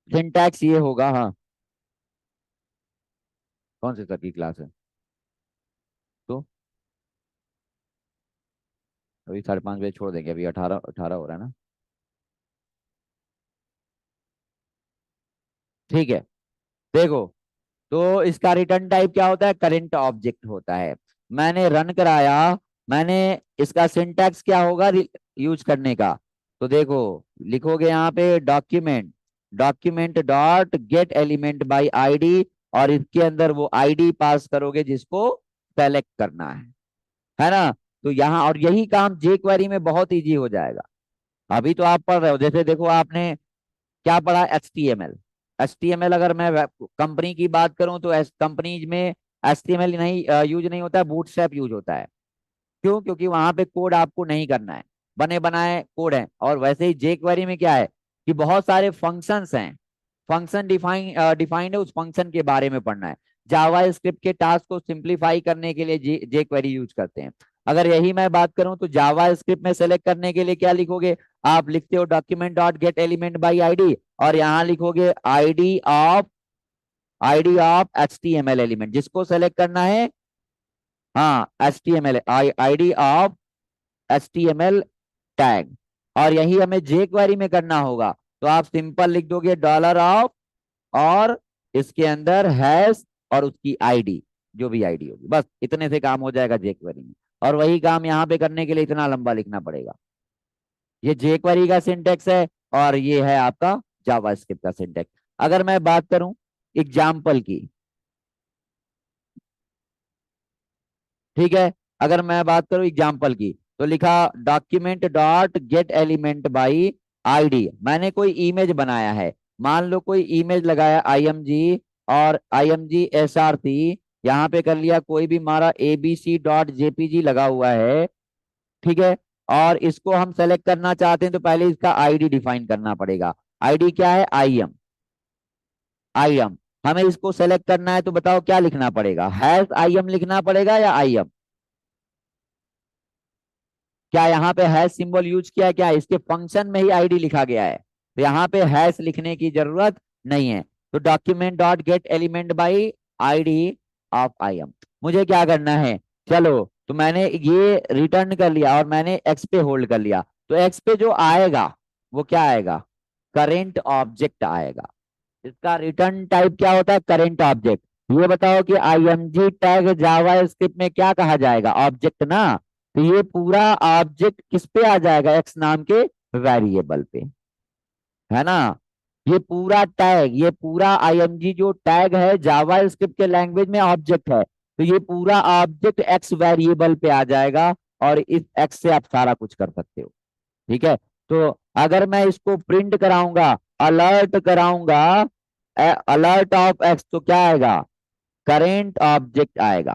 सिंटैक्स ये होगा, हाँ। कौन से सर की क्लास है? तो अभी 5:30 बजे छोड़ देंगे, अभी 18:18 हो रहा है ना। ठीक है, देखो, तो इसका रिटर्न टाइप क्या होता है? करेंट ऑब्जेक्ट होता है। मैंने रन कराया, मैंने इसका सिंटैक्स क्या होगा यूज करने का? तो देखो, लिखोगे यहाँ पे document, document dot gate element by ID, और इसके अंदर वो आईडी पास करोगे जिसको सेलेक्ट करना है ना? तो यहाँ, और यही काम जे क्वेरी में बहुत इजी हो जाएगा। अभी तो आप पढ़ रहे हो, जैसे देखो आपने क्या पढ़ा? HTML। HTML अगर मैं कंपनी की बात करूं तो कंपनीज में HTML नहीं यूज नहीं होता है, बूटस्ट्रैप यूज होता है। क्यों? क्योंकि वहां पे कोड आपको नहीं करना है, बने बनाए कोड है। और वैसे ही जे क्वेरी में क्या है कि बहुत सारे फंक्शंस हैं, फंक्शन डिफाइंड है, उस फंक्शन के बारे में पढ़ना है। जावा स्क्रिप्ट के टास्क को सिंप्लीफाई करने के लिए जे क्वेरी यूज करते हैं। अगर यही मैं बात करूं तो जावा स्क्रिप्ट में सेलेक्ट करने के लिए क्या लिखोगे? आप लिखते हो document dot gate element by ID, और यहाँ लिखोगे आईडी ऑफ HTML एलिमेंट जिसको सेलेक्ट करना है। हाँ, HTML ID of HTML tag. और यही हमें जे क्वेरी में करना होगा, तो आप सिंपल लिख दोगे $ऑफ, और इसके अंदर हैश, और उसकी आईडी, जो भी आईडी होगी, बस इतने से काम हो जाएगा जे क्वेरी में। और वही काम यहाँ पे करने के लिए इतना लंबा लिखना पड़ेगा। ये जे क्वेरी का सिंटेक्स है, और ये है आपका जावास्क्रिप्ट का सिंटेक्स। अगर मैं बात करूं एग्जाम्पल की, ठीक है, अगर मैं बात करूं एग्जाम्पल की, तो लिखा document dot gate element by ID. मैंने कोई इमेज बनाया है, मान लो कोई इमेज लगाया IMG, और IMG SRC, यहाँ पे कर लिया कोई भी हमारा ABC.jpg लगा हुआ है, ठीक है। और इसको हम सेलेक्ट करना चाहते हैं तो पहले इसका आईडी डिफाइन करना पड़ेगा। आईडी क्या है? I am. हमें इसको सेलेक्ट करना है तो बताओ क्या लिखना पड़ेगा? #IM लिखना पड़ेगा या IM? क्या यहाँ पे हैश सिंबल यूज किया है? क्या इसके फंक्शन में ही आईडी लिखा गया है? तो यहाँ पे हैश लिखने की जरूरत नहीं है। तो document dot gate element by ID of IM, मुझे क्या करना है? चलो, तो मैंने ये रिटर्न कर लिया, और मैंने एक्स पे होल्ड कर लिया। तो एक्स पे जो आएगा वो क्या आएगा? करेंट ऑब्जेक्ट आएगा। इसका रिटर्न टाइप क्या होता है? Current object. ये बताओ कि IMG टैग जावा स्क्रिप्ट में क्या कहा जाएगा? ऑब्जेक्ट ना। तो ये पूरा ऑब्जेक्ट किस पे आ जाएगा? एक्स नाम के वेरिएबल पे, है ना? ये पूरा टैग, ये पूरा IMG जो टैग है जावा स्क्रिप्ट के लैंग्वेज में ऑब्जेक्ट है, तो ये पूरा ऑब्जेक्ट एक्स वेरिएबल पे आ जाएगा, और इस एक्स से आप सारा कुछ कर सकते हो। ठीक है, तो अगर मैं इसको प्रिंट कराऊंगा, अलर्ट कराऊंगा, अलर्ट ऑफ एक्स, तो क्या आएगा? करेंट ऑब्जेक्ट आएगा।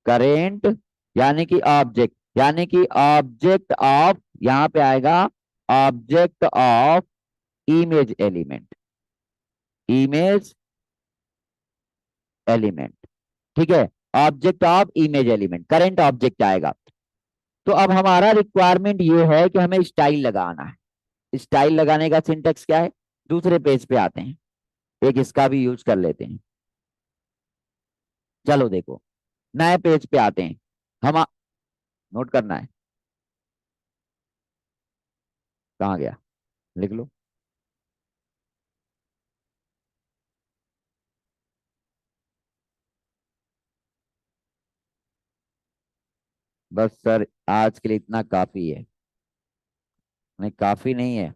करेंट यानी कि ऑब्जेक्ट, यानी कि ऑब्जेक्ट ऑफ, यहां पे आएगा object of image element, image element, ठीक है। Object of image element, current object आएगा। तो अब हमारा रिक्वायरमेंट ये है कि हमें स्टाइल लगाना है। स्टाइल लगाने का सिंटेक्स क्या है? दूसरे पेज पे आते हैं, एक इसका भी यूज कर लेते हैं। चलो देखो, नए पेज पे आते हैं हम। नोट करना है, कहाँ गया? लिख लो। बस सर, आज के लिए इतना काफी है। नहीं, काफी नहीं है,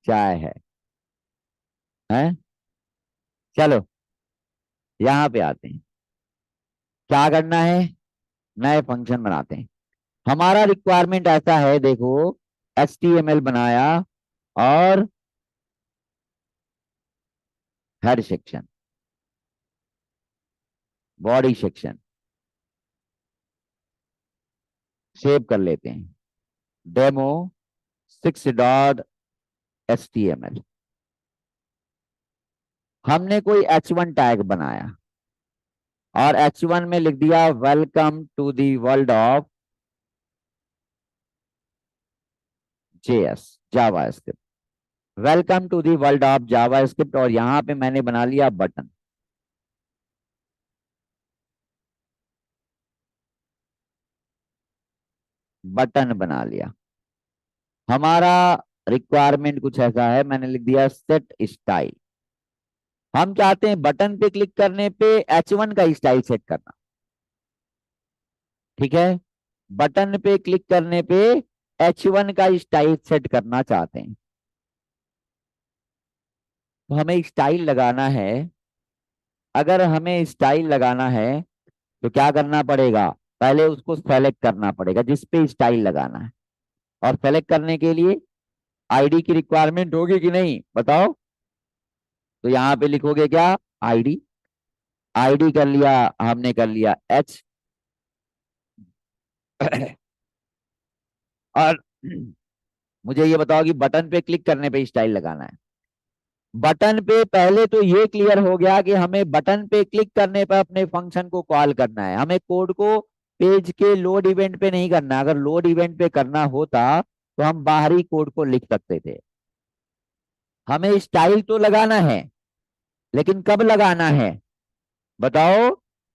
चाय है। हैं? चलो, यहाँ पे आते हैं। क्या करना है? नए फंक्शन बनाते हैं। हमारा रिक्वायरमेंट ऐसा है, देखो, HTML बनाया, और head section, body section, save कर लेते हैं। demo6.html। हमने कोई H1 टैग बनाया, और H1 में लिख दिया welcome to the world of JS, JavaScript. Welcome to the world of JavaScript. और यहाँ पे मैंने बना लिया बटन। बटन बना लिया। हमारा रिक्वायरमेंट कुछ ऐसा है, मैंने लिख दिया सेट स्टाइल। हम चाहते हैं बटन पे क्लिक करने पे H1 का स्टाइल सेट करना। ठीक है, बटन पे क्लिक करने पे H1 का स्टाइल सेट करना चाहते हैं। तो हमें स्टाइल लगाना है। अगर हमें स्टाइल लगाना है तो क्या करना पड़ेगा, पहले उसको सेलेक्ट करना पड़ेगा जिस पे स्टाइल लगाना है। और सेलेक्ट करने के लिए आईडी की रिक्वायरमेंट होगी कि नहीं बताओ। तो यहाँ पे लिखोगे क्या, आईडी। आईडी कर लिया, हमने कर लिया एच। और मुझे ये बताओ कि बटन पे क्लिक करने पे स्टाइल लगाना है। बटन पे पहले तो ये क्लियर हो गया कि हमें बटन पे क्लिक करने पर अपने फंक्शन को कॉल करना है। हमें कोड को पेज के लोड इवेंट पे नहीं करना। अगर लोड इवेंट पे करना होता तो हम बाहरी कोड को लिख सकते थे। हमें स्टाइल तो लगाना है, लेकिन कब लगाना है बताओ।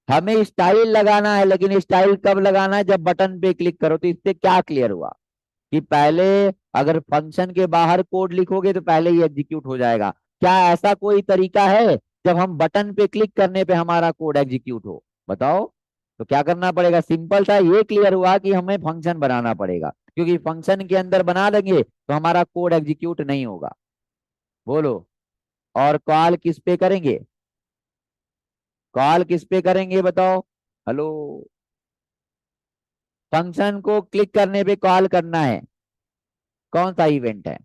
हमें स्टाइल लगाना है, लेकिन स्टाइल कब लगाना है, जब बटन पे क्लिक करो। तो इससे क्या क्लियर हुआ कि पहले अगर फंक्शन के बाहर कोड लिखोगे तो पहले ही एग्जीक्यूट हो जाएगा। क्या ऐसा कोई तरीका है जब हम बटन पे क्लिक करने पे हमारा कोड एग्जीक्यूट हो, बताओ। तो क्या करना पड़ेगा, सिंपल था। ये क्लियर हुआ कि हमें फंक्शन बनाना पड़ेगा, क्योंकि फंक्शन के अंदर बना देंगे तो हमारा कोड एग्जीक्यूट नहीं होगा। बोलो। और कॉल किस पे करेंगे, कॉल किस पे करेंगे बताओ। हेलो। फंक्शन को क्लिक करने पे कॉल करना है। कौन सा इवेंट है,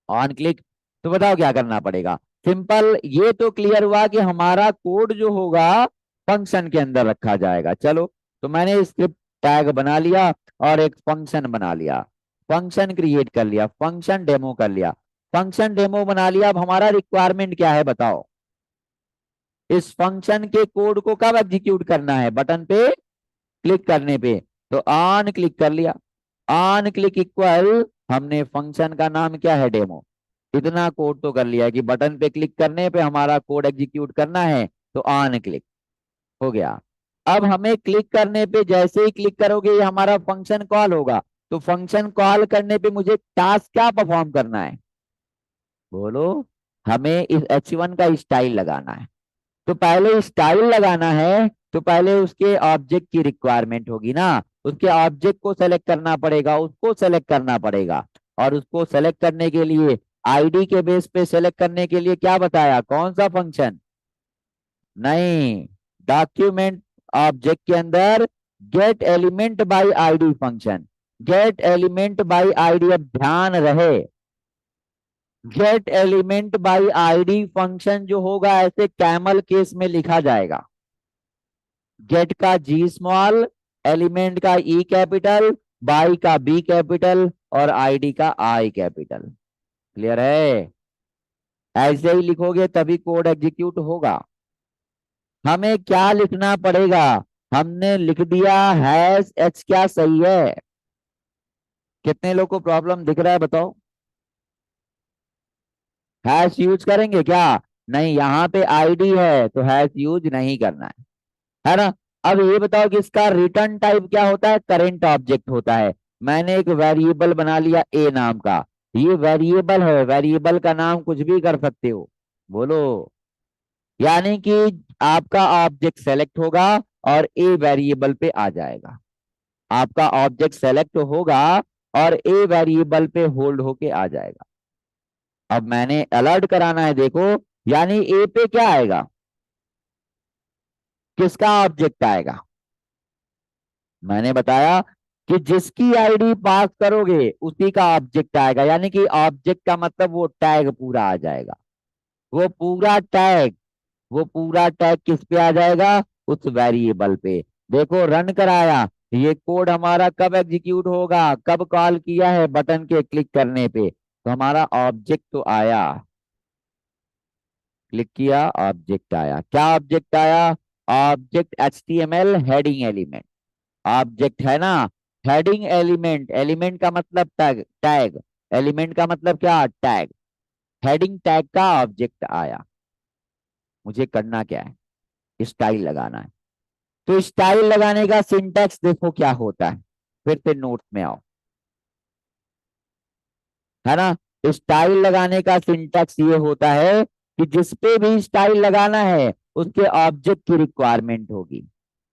ऑन क्लिक। तो बताओ क्या करना पड़ेगा। सिंपल, ये तो क्लियर हुआ कि हमारा कोड जो होगा फंक्शन के अंदर रखा जाएगा। चलो, तो मैंने स्क्रिप्ट टैग बना लिया और एक फंक्शन बना लिया। फंक्शन क्रिएट कर लिया, फंक्शन डेमो कर लिया। फंक्शन डेमो बना लिया। अब हमारा रिक्वायरमेंट क्या है बताओ। इस फंक्शन के कोड को कब एग्जीक्यूट करना है, बटन पे क्लिक करने पे। तो ऑन क्लिक कर लिया। ऑन क्लिक इक्वल, हमने फंक्शन का नाम क्या है, डेमो। इतना कोड तो कर लिया है कि बटन पे क्लिक करने पे हमारा कोड एग्जीक्यूट करना है। तो ऑन क्लिक हो गया। अब हमें क्लिक करने पे, जैसे ही क्लिक करोगे ये हमारा फंक्शन कॉल होगा। तो फंक्शन कॉल करने पे मुझे टास्क क्या परफॉर्म करना है, बोलो। हमें इस H1 का स्टाइल लगाना है। तो पहले स्टाइल लगाना है तो पहले उसके ऑब्जेक्ट की रिक्वायरमेंट होगी ना। उसके ऑब्जेक्ट को सेलेक्ट करना पड़ेगा, उसको सेलेक्ट करना पड़ेगा। और उसको सेलेक्ट करने के लिए आईडी के बेस पे सेलेक्ट करने के लिए क्या बताया, कौन सा फंक्शन, नहीं, डॉक्यूमेंट ऑब्जेक्ट के अंदर gate element by ID function. Get element by ID, अब ध्यान रहे, gate element by ID function जो होगा ऐसे कैमल केस में लिखा जाएगा। गेट का जी स्मॉल, एलिमेंट का ई कैपिटल, बाई का बी कैपिटल और आईडी का आई कैपिटल। क्लियर है। ऐसे ही लिखोगे तभी कोड एग्जीक्यूट होगा। हमें क्या लिखना पड़ेगा, हमने लिख दिया हैश एच, क्या सही है। कितने लोग को प्रॉब्लम दिख रहा है बताओ। हैश यूज करेंगे क्या, नहीं, यहाँ पे आईडी है तो हैश यूज नहीं करना है ना। अब ये बताओ कि इसका रिटर्न टाइप क्या होता है, करेंट ऑब्जेक्ट होता है। मैंने एक वेरिएबल बना लिया ए नाम का। ये वेरिएबल है, वेरिएबल का नाम कुछ भी कर सकते हो, बोलो। यानी कि आपका ऑब्जेक्ट सेलेक्ट होगा और ए वेरिएबल पे आ जाएगा। आपका ऑब्जेक्ट सेलेक्ट होगा और ए वेरिएबल पे होल्ड होके आ जाएगा। अब मैंने अलर्ट कराना है, देखो। यानी ए पे क्या आएगा, किसका ऑब्जेक्ट आएगा, मैंने बताया कि जिसकी आईडी पास करोगे उसी का ऑब्जेक्ट आएगा। यानी कि ऑब्जेक्ट का मतलब वो टैग पूरा आ जाएगा। वो पूरा टैग, वो पूरा टैग किस पे आ जाएगा, उस वेरिएबल पे। देखो, रन कराया, ये कोड हमारा कब एग्जीक्यूट होगा, कब कॉल किया है, बटन के क्लिक करने पे। तो हमारा ऑब्जेक्ट तो आया, क्लिक किया ऑब्जेक्ट आया। क्या ऑब्जेक्ट आया, object HTML heading element object है ना। हेडिंग एलिमेंट, एलिमेंट का मतलब टैग, टैग एलिमेंट का मतलब क्या, टैग। हेडिंग टैग का ऑब्जेक्ट आया, मुझे करना क्या है, स्टाइल लगाना है। तो स्टाइल लगाने का सिंटैक्स देखो क्या होता है, फिर से नोट्स में आओ, है ना। स्टाइल लगाने का सिंटैक्स ये होता है कि जिसपे भी स्टाइल लगाना है उसके ऑब्जेक्ट की रिक्वायरमेंट होगी।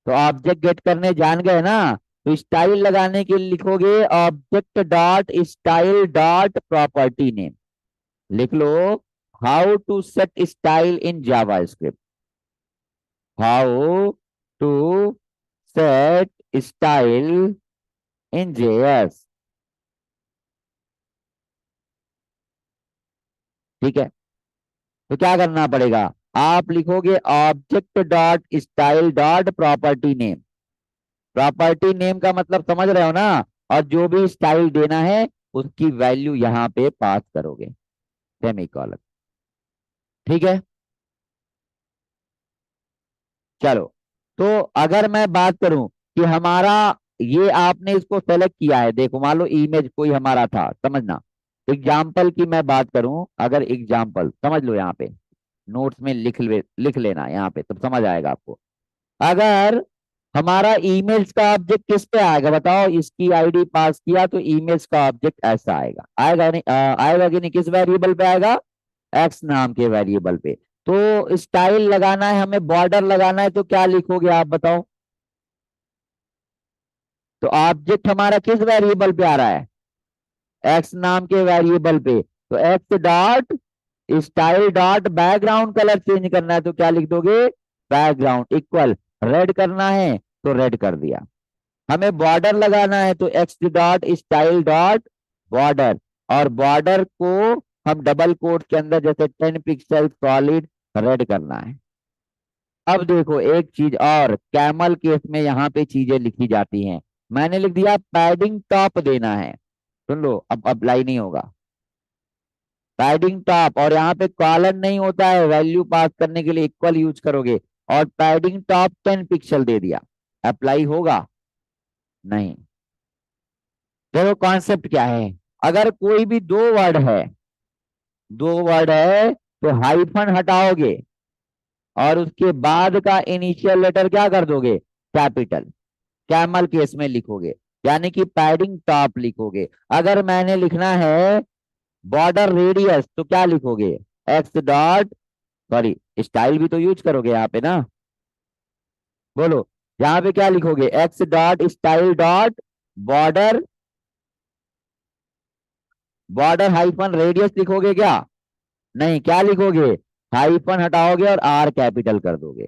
तो ऑब्जेक्ट गेट करने जान गए ना, तो स्टाइल लगाने के लिए लिखोगे object dot style dot property name, लिख लो। How to set style in JavaScript, how to set style in JS. ठीक है, तो क्या करना पड़ेगा, आप लिखोगे object dot style dot property name. Property name का मतलब समझ रहे हो ना, और जो भी स्टाइल देना है उसकी वैल्यू यहाँ पे पास करोगे, सेमीकोलन। ठीक है, चलो। तो अगर मैं बात करूं कि हमारा ये आपने इसको सेलेक्ट किया है, देखो मान लो इमेज कोई हमारा था, समझना। एग्जाम्पल की मैं बात करूं, अगर एग्जाम्पल समझ लो, यहाँ पे नोट्स में लिख लेना यहाँ पे, तब समझ आएगा आपको। अगर हमारा इमेज का ऑब्जेक्ट किस पे आएगा बताओ, इसकी आईडी पास किया तो इमेज का ऑब्जेक्ट ऐसा आएगा, आएगा नहीं, आएगा कि नहीं, किस वेरिएबल पे आएगा, एक्स नाम के वेरिएबल पे। तो स्टाइल लगाना है हमें, बॉर्डर लगाना है, तो क्या लिखोगे आप बताओ। तो ऑब्जेक्ट हमारा किस वेरिएबल पे आ रहा है, एक्स नाम के वेरिएबल पे। तो x dot style dot background colour change करना है, तो क्या लिख दोगे, बैकग्राउंड इक्वल रेड करना है, तो रेड कर दिया। हमें बॉर्डर लगाना है, तो x dot style dot border, और बॉर्डर को हम डबल कोट के अंदर जैसे 10 पिक्सल सॉलिड रेड करना है। अब देखो एक चीज और, कैमल केस में यहाँ पे चीजें लिखी जाती हैं। मैंने लिख दिया पैडिंग टॉप देना है, सुन लो, अब अप्लाई नहीं होगा। पैडिंग टॉप, और यहाँ पे कॉलन नहीं होता है, वैल्यू पास करने के लिए इक्वल यूज करोगे, और पैडिंग टॉप 10 पिक्सल दे दिया, अप्लाई होगा, नहीं। देखो कॉन्सेप्ट क्या है, अगर कोई भी दो वर्ड है तो हाइफन हटाओगे, और उसके बाद का इनिशियल लेटर क्या कर दोगे, कैपिटल। कैमल केस में लिखोगे, यानी कि पैडिंग टॉप लिखोगे। अगर मैंने लिखना है बॉर्डर रेडियस, तो क्या लिखोगे, एक्स डॉट, सॉरी स्टाइल भी तो यूज करोगे यहाँ पे ना, बोलो, यहाँ पे क्या लिखोगे, x dot style dot border, border hyphen radius लिखोगे क्या, नहीं, क्या लिखोगे, हाइफन हटाओगे और आर कैपिटल कर दोगे,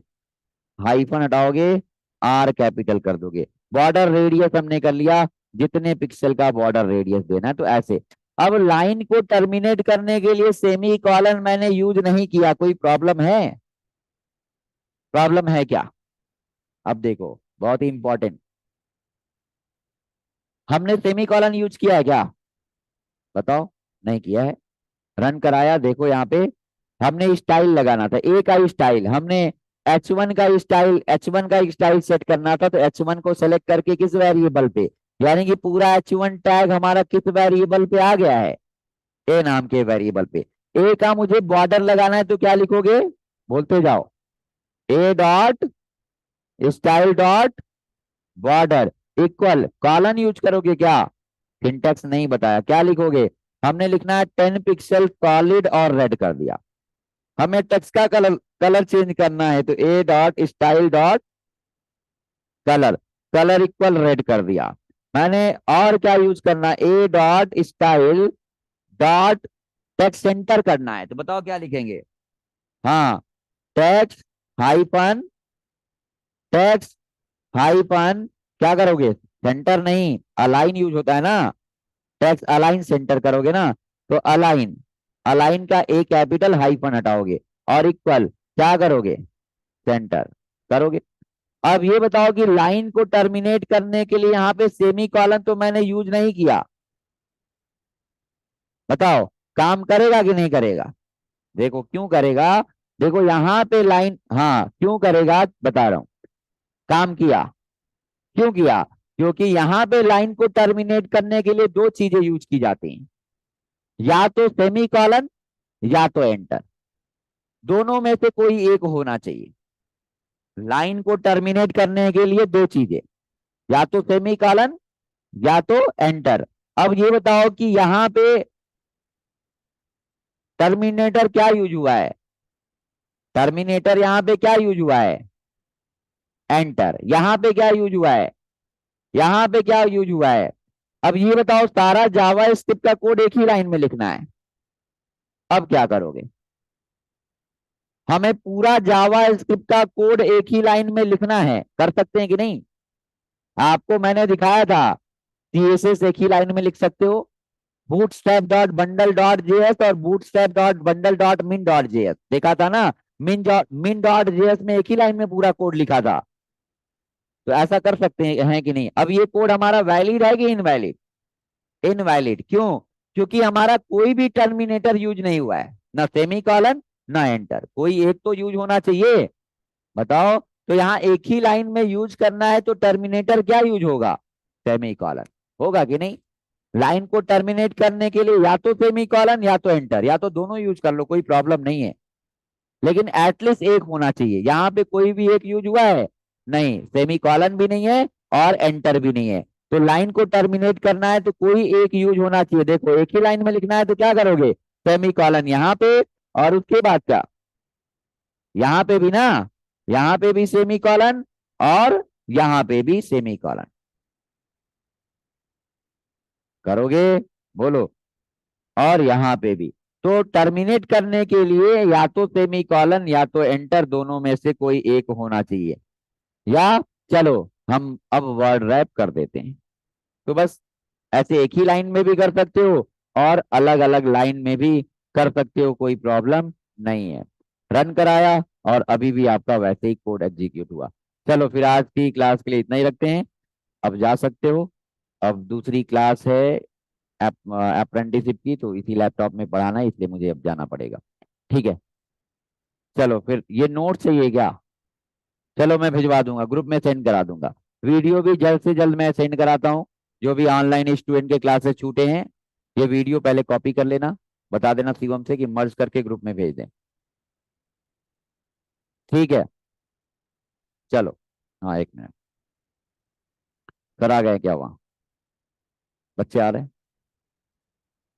हाइफन हटाओगे, आर कैपिटल कर दोगे। बॉर्डर रेडियस हमने कर लिया, जितने पिक्सल का बॉर्डर रेडियस देना है, तो ऐसे। अब लाइन को टर्मिनेट करने के लिए सेमी कॉलन मैंने यूज नहीं किया, कोई प्रॉब्लम है, प्रॉब्लम है क्या। अब देखो बहुत ही इंपॉर्टेंट, हमने सेमी कॉलन यूज किया है क्या, बताओ, नहीं किया है। रन कराया, देखो यहाँ पे हमने स्टाइल लगाना था, ए का स्टाइल हमने, एच वन का स्टाइल सेट करना था, तो H1 को सेलेक्ट करके किस वेरिएबल पे, यानी कि पूरा H1 टैग हमारा किस वेरिएबल पे आ गया है, ए नाम के वेरिएबल पे। ए का मुझे बॉर्डर लगाना है, तो क्या लिखोगे, बोलते जाओ, ए dot style dot border equal, colon use करोगे क्या, सिंटेक्स नहीं बताया, क्या लिखोगे, हमने लिखना है 10 पिक्सल सॉलिड और रेड कर दिया। हमें टेक्स्ट का कलर कलर चेंज करना है, तो ए dot style dot colour, colour equal red कर दिया। मैंने और क्या यूज करना, ए dot style dot text centre करना है, तो बताओ क्या लिखेंगे, हाँ, टेक्स्ट हाइपन, टेक्स्ट हाइपन, क्या करोगे, सेंटर नहीं, अलाइन यूज होता है ना, टेक्स्ट अलाइन सेंटर करोगे ना, तो अलाइन, अलाइन का ए कैपिटल हाइफन हटाओगे, और इक्वल क्या करोगे, सेंटर करोगे। अब ये बताओ कि लाइन को टर्मिनेट करने के लिए यहाँ पे सेमी कॉलन तो मैंने यूज नहीं किया, बताओ काम करेगा कि नहीं करेगा, देखो क्यों करेगा, देखो यहाँ पे लाइन, हाँ क्यों करेगा बता रहा हूं, काम किया, क्यों किया, क्योंकि यहाँ पे लाइन को टर्मिनेट करने के लिए दो चीजें यूज की जाती हैं, या तो सेमी कॉलन या तो एंटर, दोनों में से कोई एक होना चाहिए। लाइन को टर्मिनेट करने के लिए दो चीजें, या तो सेमी कॉलन या तो एंटर। अब ये बताओ कि यहाँ पे टर्मिनेटर क्या यूज हुआ है, टर्मिनेटर यहाँ पे क्या यूज हुआ है, एंटर। यहाँ पे क्या यूज हुआ है, यहाँ पे क्या यूज हुआ है। अब ये बताओ, सारा जावा स्क्रिप्ट का कोड एक ही लाइन में लिखना है, अब क्या करोगे। हमें पूरा जावा स्क्रिप्ट का कोड एक ही लाइन में लिखना है, कर सकते हैं कि नहीं। आपको मैंने दिखाया था, सीएसएस एक ही लाइन में लिख सकते हो, bootstrap dot bundle dot JS और bootstrap dot bundle dot min dot JS देखा था ना। मिन डॉट जेएस में एक ही लाइन में पूरा कोड लिखा था। तो ऐसा कर सकते हैं कि नहीं। अब ये कोड हमारा वैलिड है कि इनवैलिड, इनवैलिड क्यों, क्योंकि हमारा कोई भी टर्मिनेटर यूज नहीं हुआ है, ना सेमी कॉलन ना एंटर, कोई एक तो यूज होना चाहिए। बताओ, तो यहाँ एक ही लाइन में यूज करना है तो टर्मिनेटर क्या यूज होगा, सेमी कॉलन, होगा कि नहीं। लाइन को टर्मिनेट करने के लिए या तो सेमी कॉलन या तो एंटर, या तो दोनों यूज कर लो, कोई प्रॉब्लम नहीं है, लेकिन एटलीस्ट एक होना चाहिए। यहाँ पे कोई भी एक यूज हुआ है नहीं, सेमी कॉलन भी नहीं है और एंटर भी नहीं है, तो लाइन को टर्मिनेट करना है तो कोई एक यूज होना चाहिए। देखो, एक ही लाइन में लिखना है तो क्या करोगे, सेमी कॉलन यहाँ पे, और उसके बाद क्या, यहाँ पे भी ना, यहाँ पे भी सेमी कॉलन और यहाँ पे भी सेमी कॉलन, करोगे, बोलो। और यहाँ पे भी, तो टर्मिनेट करने के लिए या तो सेमी कॉलन या तो एंटर, दोनों में से कोई एक होना चाहिए। या चलो, हम अब वर्ड रैप कर देते हैं। तो बस ऐसे एक ही लाइन में भी कर सकते हो और अलग अलग लाइन में भी कर सकते हो, कोई प्रॉब्लम नहीं है। रन कराया और अभी भी आपका वैसे ही कोड एग्जीक्यूट हुआ। चलो फिर आज की क्लास के लिए इतना ही रखते हैं, अब जा सकते हो। अब दूसरी क्लास है अप्रेंटिसिप की, तो इसी लैपटॉप में पढ़ाना है, इसलिए मुझे अब जाना पड़ेगा। ठीक है, चलो फिर ये नोट चाहिए क्या, चलो मैं भिजवा दूंगा, ग्रुप में सेंड करा दूंगा। वीडियो भी जल्द से जल्द मैं सेंड कराता हूँ। जो भी ऑनलाइन स्टूडेंट के क्लासेस छूटे हैं, ये वीडियो पहले कॉपी कर लेना, बता देना शिवम से कि मर्ज करके ग्रुप में भेज दें। ठीक है, चलो। हाँ, एक मिनट, करा गए क्या, वहाँ बच्चे आ रहे हैं।